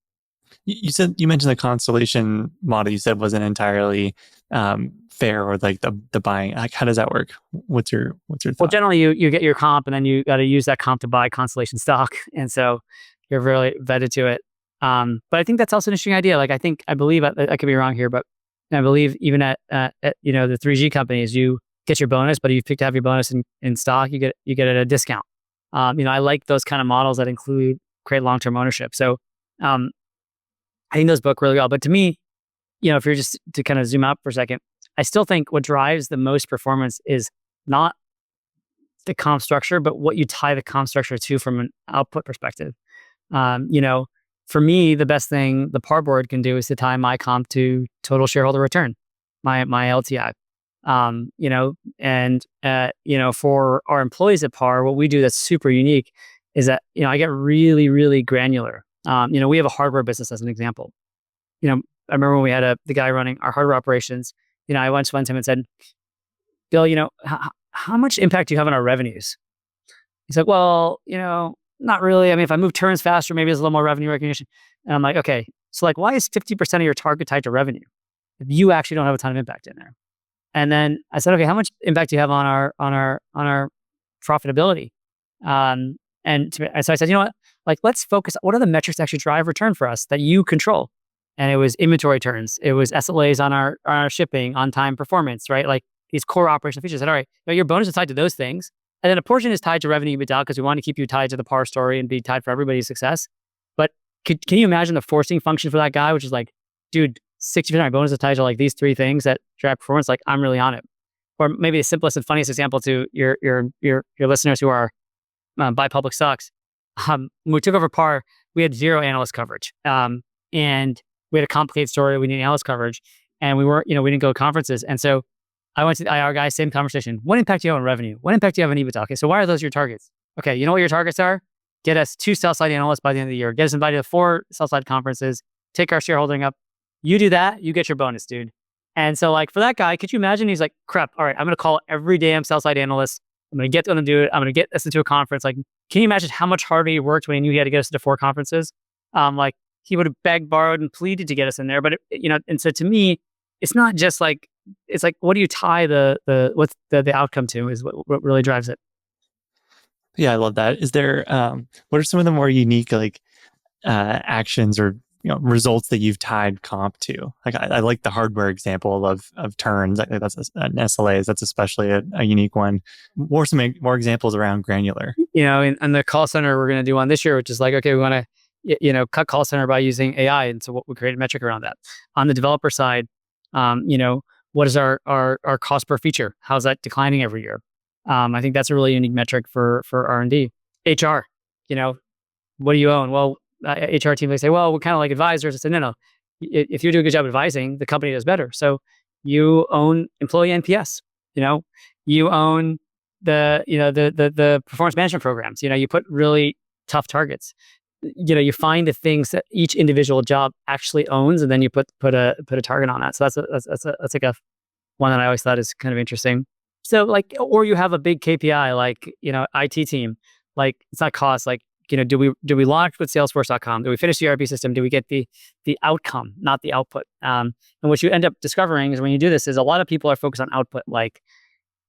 You mentioned the constellation model. You said wasn't entirely fair, or like the buying. Like, how does that work? What's your thought? Well, generally you get your comp, and then you got to use that comp to buy Constellation stock, and so you're really vetted to it. But I think that's also an interesting idea. Like, I believe I could be wrong here, but I believe even at the 3G companies, you get your bonus, but if you pick to have your bonus in stock, you get it at a discount. I like those kind of models that create long-term ownership. So. I think those book really well. But to me, if you're just to kind of zoom out for a second, I still think what drives the most performance is not the comp structure, but what you tie the comp structure to from an output perspective. For me, the best thing the par board can do is to tie my comp to total shareholder return, my LTI. For our employees at par, what we do that's super unique is that, I get really, really granular. We have a hardware business as an example. I remember when we had the guy running our hardware operations, I once went to him and said, Bill, how much impact do you have on our revenues? He's like, well, not really. I mean, if I move turns faster, maybe there's a little more revenue recognition. And I'm like, okay, so like, why is 50% of your target tied to revenue? If you actually don't have a ton of impact in there. And then I said, okay, how much impact do you have on our profitability? So I said, you know what? Like, let's focus. What are the metrics that actually drive return for us that you control? And it was inventory turns. It was SLAs on our shipping, on time performance, right? Like these core operational features. I said, all right, your bonus is tied to those things. And then a portion is tied to revenue EBITDA because we want to keep you tied to the par story and be tied for everybody's success. But can you imagine the forcing function for that guy, which is like, dude, 60% of my bonus is tied to like these three things that drive performance. Like I'm really on it. Or maybe the simplest and funniest example to your listeners who are buy public stocks. When we took over par, we had zero analyst coverage. And we had a complicated story. We needed analyst coverage, and we didn't go to conferences. And so I went to the IR guy, same conversation. What impact do you have on revenue? What impact do you have on EBITDA? Okay, so why are those your targets? Okay, you know what your targets are? Get us 2 sell-side analysts by the end of the year. Get us invited to 4 sell-side conferences. Take our shareholding up. You do that, you get your bonus, dude. And so like for that guy, could you imagine? He's like, crap, all right, I'm going to call every damn sell-side analyst. I'm going to get them to do it. I'm going to get us into a conference. Like, can you imagine how much harder he worked when he knew he had to get us into 4 conferences? Like he would have begged, borrowed, and pleaded to get us in there. But and so to me, it's not just like, it's like, what do you tie what's the outcome to is what really drives it. Yeah, I love that. Is there what are some of the more unique like actions or results that you've tied comp to? Like I like the hardware example of turns. I think that's an SLAs. That's especially a unique one. More some more examples around granular. In the call center, we're going to do one this year, which is like, okay, we want to cut call center by using AI, and so we created a metric around that. On the developer side, what is our cost per feature? How's that declining every year? I think that's a really unique metric for R&D. HR, what do you own? Well, HR team, they say, well, we're kind of like advisors. I said, no. If you do a good job advising, the company does better. So you own employee NPS. You own the performance management programs. You put really tough targets. You find the things that each individual job actually owns, and then you put a target on that. So that's like a one that I always thought is kind of interesting. So like, or you have a big KPI, like, IT team, like it's not cost, like, do we launch with Salesforce.com? Do we finish the ERP system? Do we get the outcome, not the output? And what you end up discovering is when you do this is a lot of people are focused on output. Like,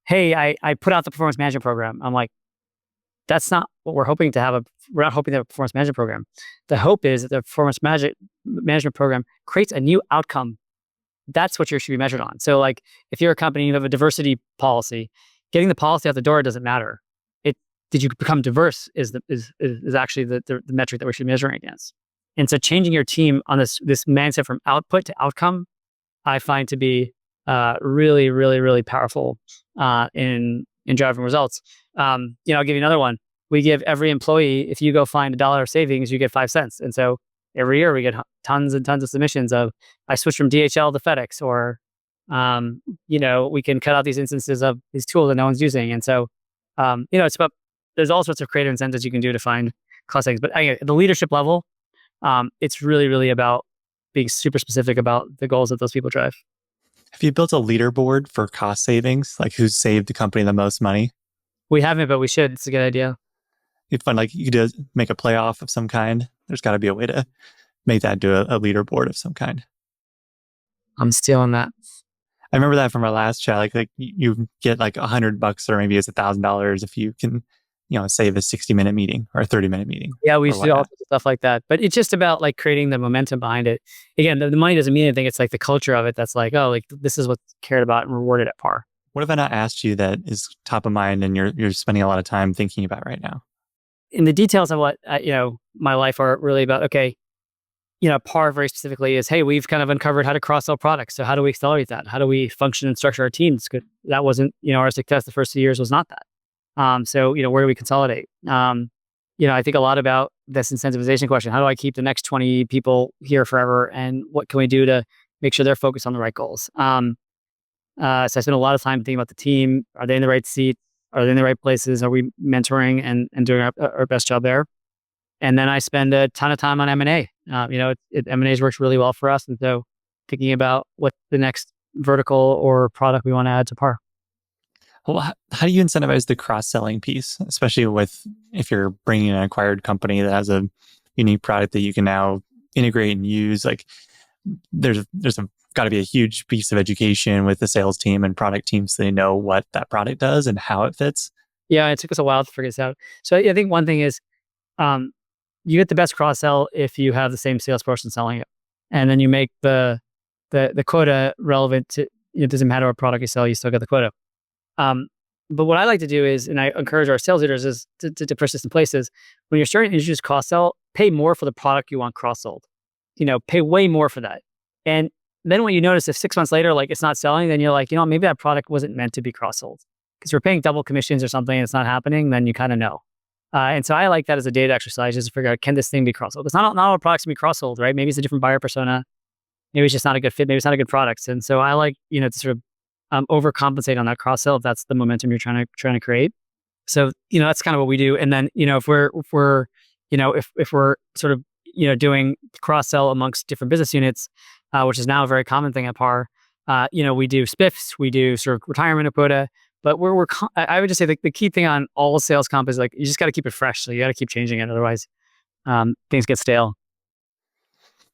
hey, I put out the performance management program. I'm like, that's not what we're hoping to have. We're not hoping to have a performance management program. The hope is that the performance management program creates a new outcome. That's what you should be measured on. So like, if you're a company, you have a diversity policy, getting the policy out the door doesn't matter. Did you become diverse is actually the metric that we should be measuring against. And so changing your team on this mindset from output to outcome, I find to be really, really, really powerful in driving results. I'll give you another one. We give every employee, if you go find $1 of savings, you get 5 cents. And so every year we get tons and tons of submissions of, I switched from DHL to FedEx, or we can cut out these instances of these tools that no one's using. And so it's about, there's all sorts of creative incentives you can do to find cost savings. But at the leadership level, it's really, really about being super specific about the goals that those people drive. Have you built a leaderboard for cost savings? Like who's saved the company the most money? We haven't, but we should. It's a good idea. You'd find like you could make a playoff of some kind. There's got to be a way to make that do a leaderboard of some kind. I'm stealing that. I remember that from our last chat. Like you get like $100 or maybe it's $1,000 if you can, save a 60-minute meeting or a 30-minute meeting. Yeah, we used to do all sorts of stuff like that. But it's just about like creating the momentum behind it. Again, the money doesn't mean anything. It's like the culture of it that's like, oh, like this is what's cared about and rewarded at par. What have I not asked you that is top of mind and you're spending a lot of time thinking about right now? In the details of what my life are really about. Okay, par very specifically is, hey, we've kind of uncovered how to cross-sell products. So how do we accelerate that? How do we function and structure our teams? Because that wasn't, our success the first few years was not that. So where do we consolidate? I think a lot about this incentivization question. How do I keep the next 20 people here forever? And what can we do to make sure they're focused on the right goals? So I spend a lot of time thinking about the team. Are they in the right seat? Are they in the right places? Are we mentoring and doing our best job there? And then I spend a ton of time on M&A. M&A's works really well for us. And so thinking about what the next vertical or product we want to add to par. Well, how do you incentivize the cross-selling piece, especially with if you're bringing an acquired company that has a unique product that you can now integrate and use? Like, there's got to be a huge piece of education with the sales team and product teams so they know what that product does and how it fits. Yeah, it took us a while to figure this out. So I think one thing is, um, you get the best cross sell if you have the same salesperson selling it, and then you make the quota relevant to. It doesn't matter what product you sell, you still get the quota. But what I like to do is, and I encourage our sales leaders is to push this in places. When you're starting to introduce cross sell, pay more for the product you want cross sold. Pay way more for that. And then when you notice if 6 months later, like it's not selling, then you're like, maybe that product wasn't meant to be cross sold. Because we're paying double commissions or something and it's not happening, then you kind of know. And so I like that as a data exercise, just to figure out, can this thing be cross sold? Because not all products can be cross sold, right? Maybe it's a different buyer persona. Maybe it's just not a good fit. Maybe it's not a good product. And so I like, to sort of overcompensate on that cross sell if that's the momentum you're trying to create. So that's kind of what we do. And then if we're sort of doing cross sell amongst different business units, which is now a very common thing at PAR. We do spiffs, we do sort of retirement of quota, but I would just say the key thing on all sales comp is like you just got to keep it fresh. So you got to keep changing it, otherwise things get stale.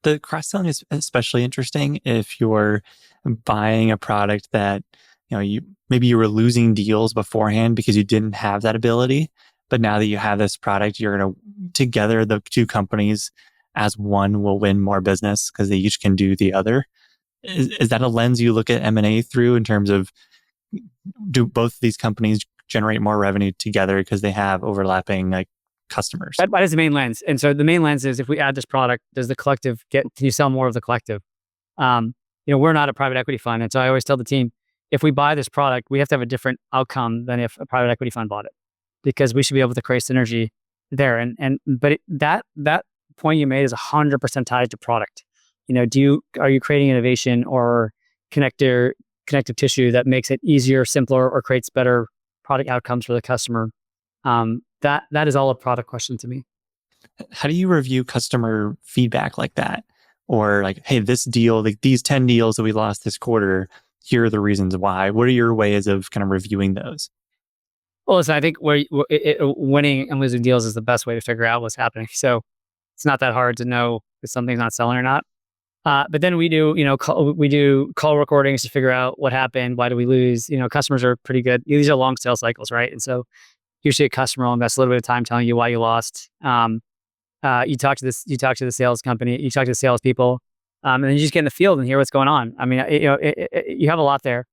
The cross-selling is especially interesting if you're buying a product that, maybe you were losing deals beforehand because you didn't have that ability. But now that you have this product, you're going to together, the two companies as one will win more business because they each can do the other. Is that a lens you look at M&A through in terms of, do both of these companies generate more revenue together because they have overlapping customers? That is the main lens. And so the main lens is, if we add this product, does the collective can you sell more of the collective? We're not a private equity fund. And so I always tell the team, if we buy this product, we have to have a different outcome than if a private equity fund bought it, because we should be able to create synergy there. But that point you made is 100% tied to product. Are you creating innovation or connective tissue that makes it easier, simpler, or creates better product outcomes for the customer? That is all a product question to me. How do you review customer feedback like that? Or hey, this deal, these 10 deals that we lost this quarter, here are the reasons why. What are your ways of kind of reviewing those? Well, listen, I think winning and losing deals is the best way to figure out what's happening. So it's not that hard to know if something's not selling or not. But then we do call recordings to figure out what happened. Why do we lose? Customers are pretty good. These are long sales cycles, right? And so usually a customer will invest a little bit of time telling you why you lost. You talk to the sales company, you talk to the salespeople, and then you just get in the field and hear what's going on. I mean, you have a lot there.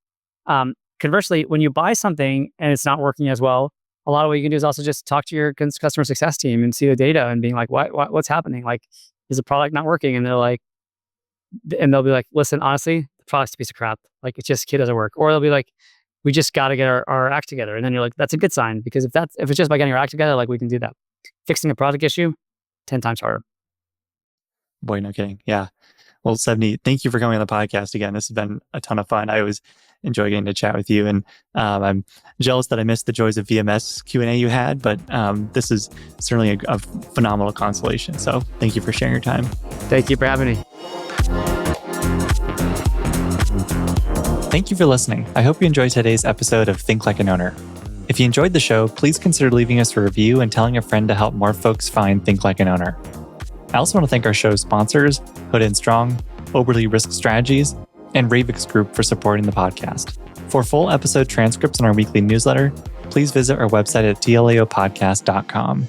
Conversely, when you buy something and it's not working as well, a lot of what you can do is also just talk to your customer success team and see the data and being like, what's happening? Like, is the product not working? And they'll be like, listen, honestly, the product's a piece of crap. Like, it doesn't work. Or they'll be like, we just got to get our act together. And then you're like, that's a good sign, because if it's just by getting our act together, like, we can do that. Fixing a product issue, 10 times harder. Boy, no kidding. Yeah. Well, Savneet, thank you for coming on the podcast again. This has been a ton of fun. I always enjoy getting to chat with you. And I'm jealous that I missed the joys of VMS Q&A you had, but this is certainly a phenomenal consolation. So thank you for sharing your time. Thank you for having me. Thank you for listening. I hope you enjoyed today's episode of Think Like an Owner. If you enjoyed the show, please consider leaving us a review and telling a friend to help more folks find Think Like an Owner. I also want to thank our show's sponsors, Hood and Strong, Oberly Risk Strategies, and Ravix Group for supporting the podcast. For full episode transcripts and our weekly newsletter, please visit our website at tlaopodcast.com.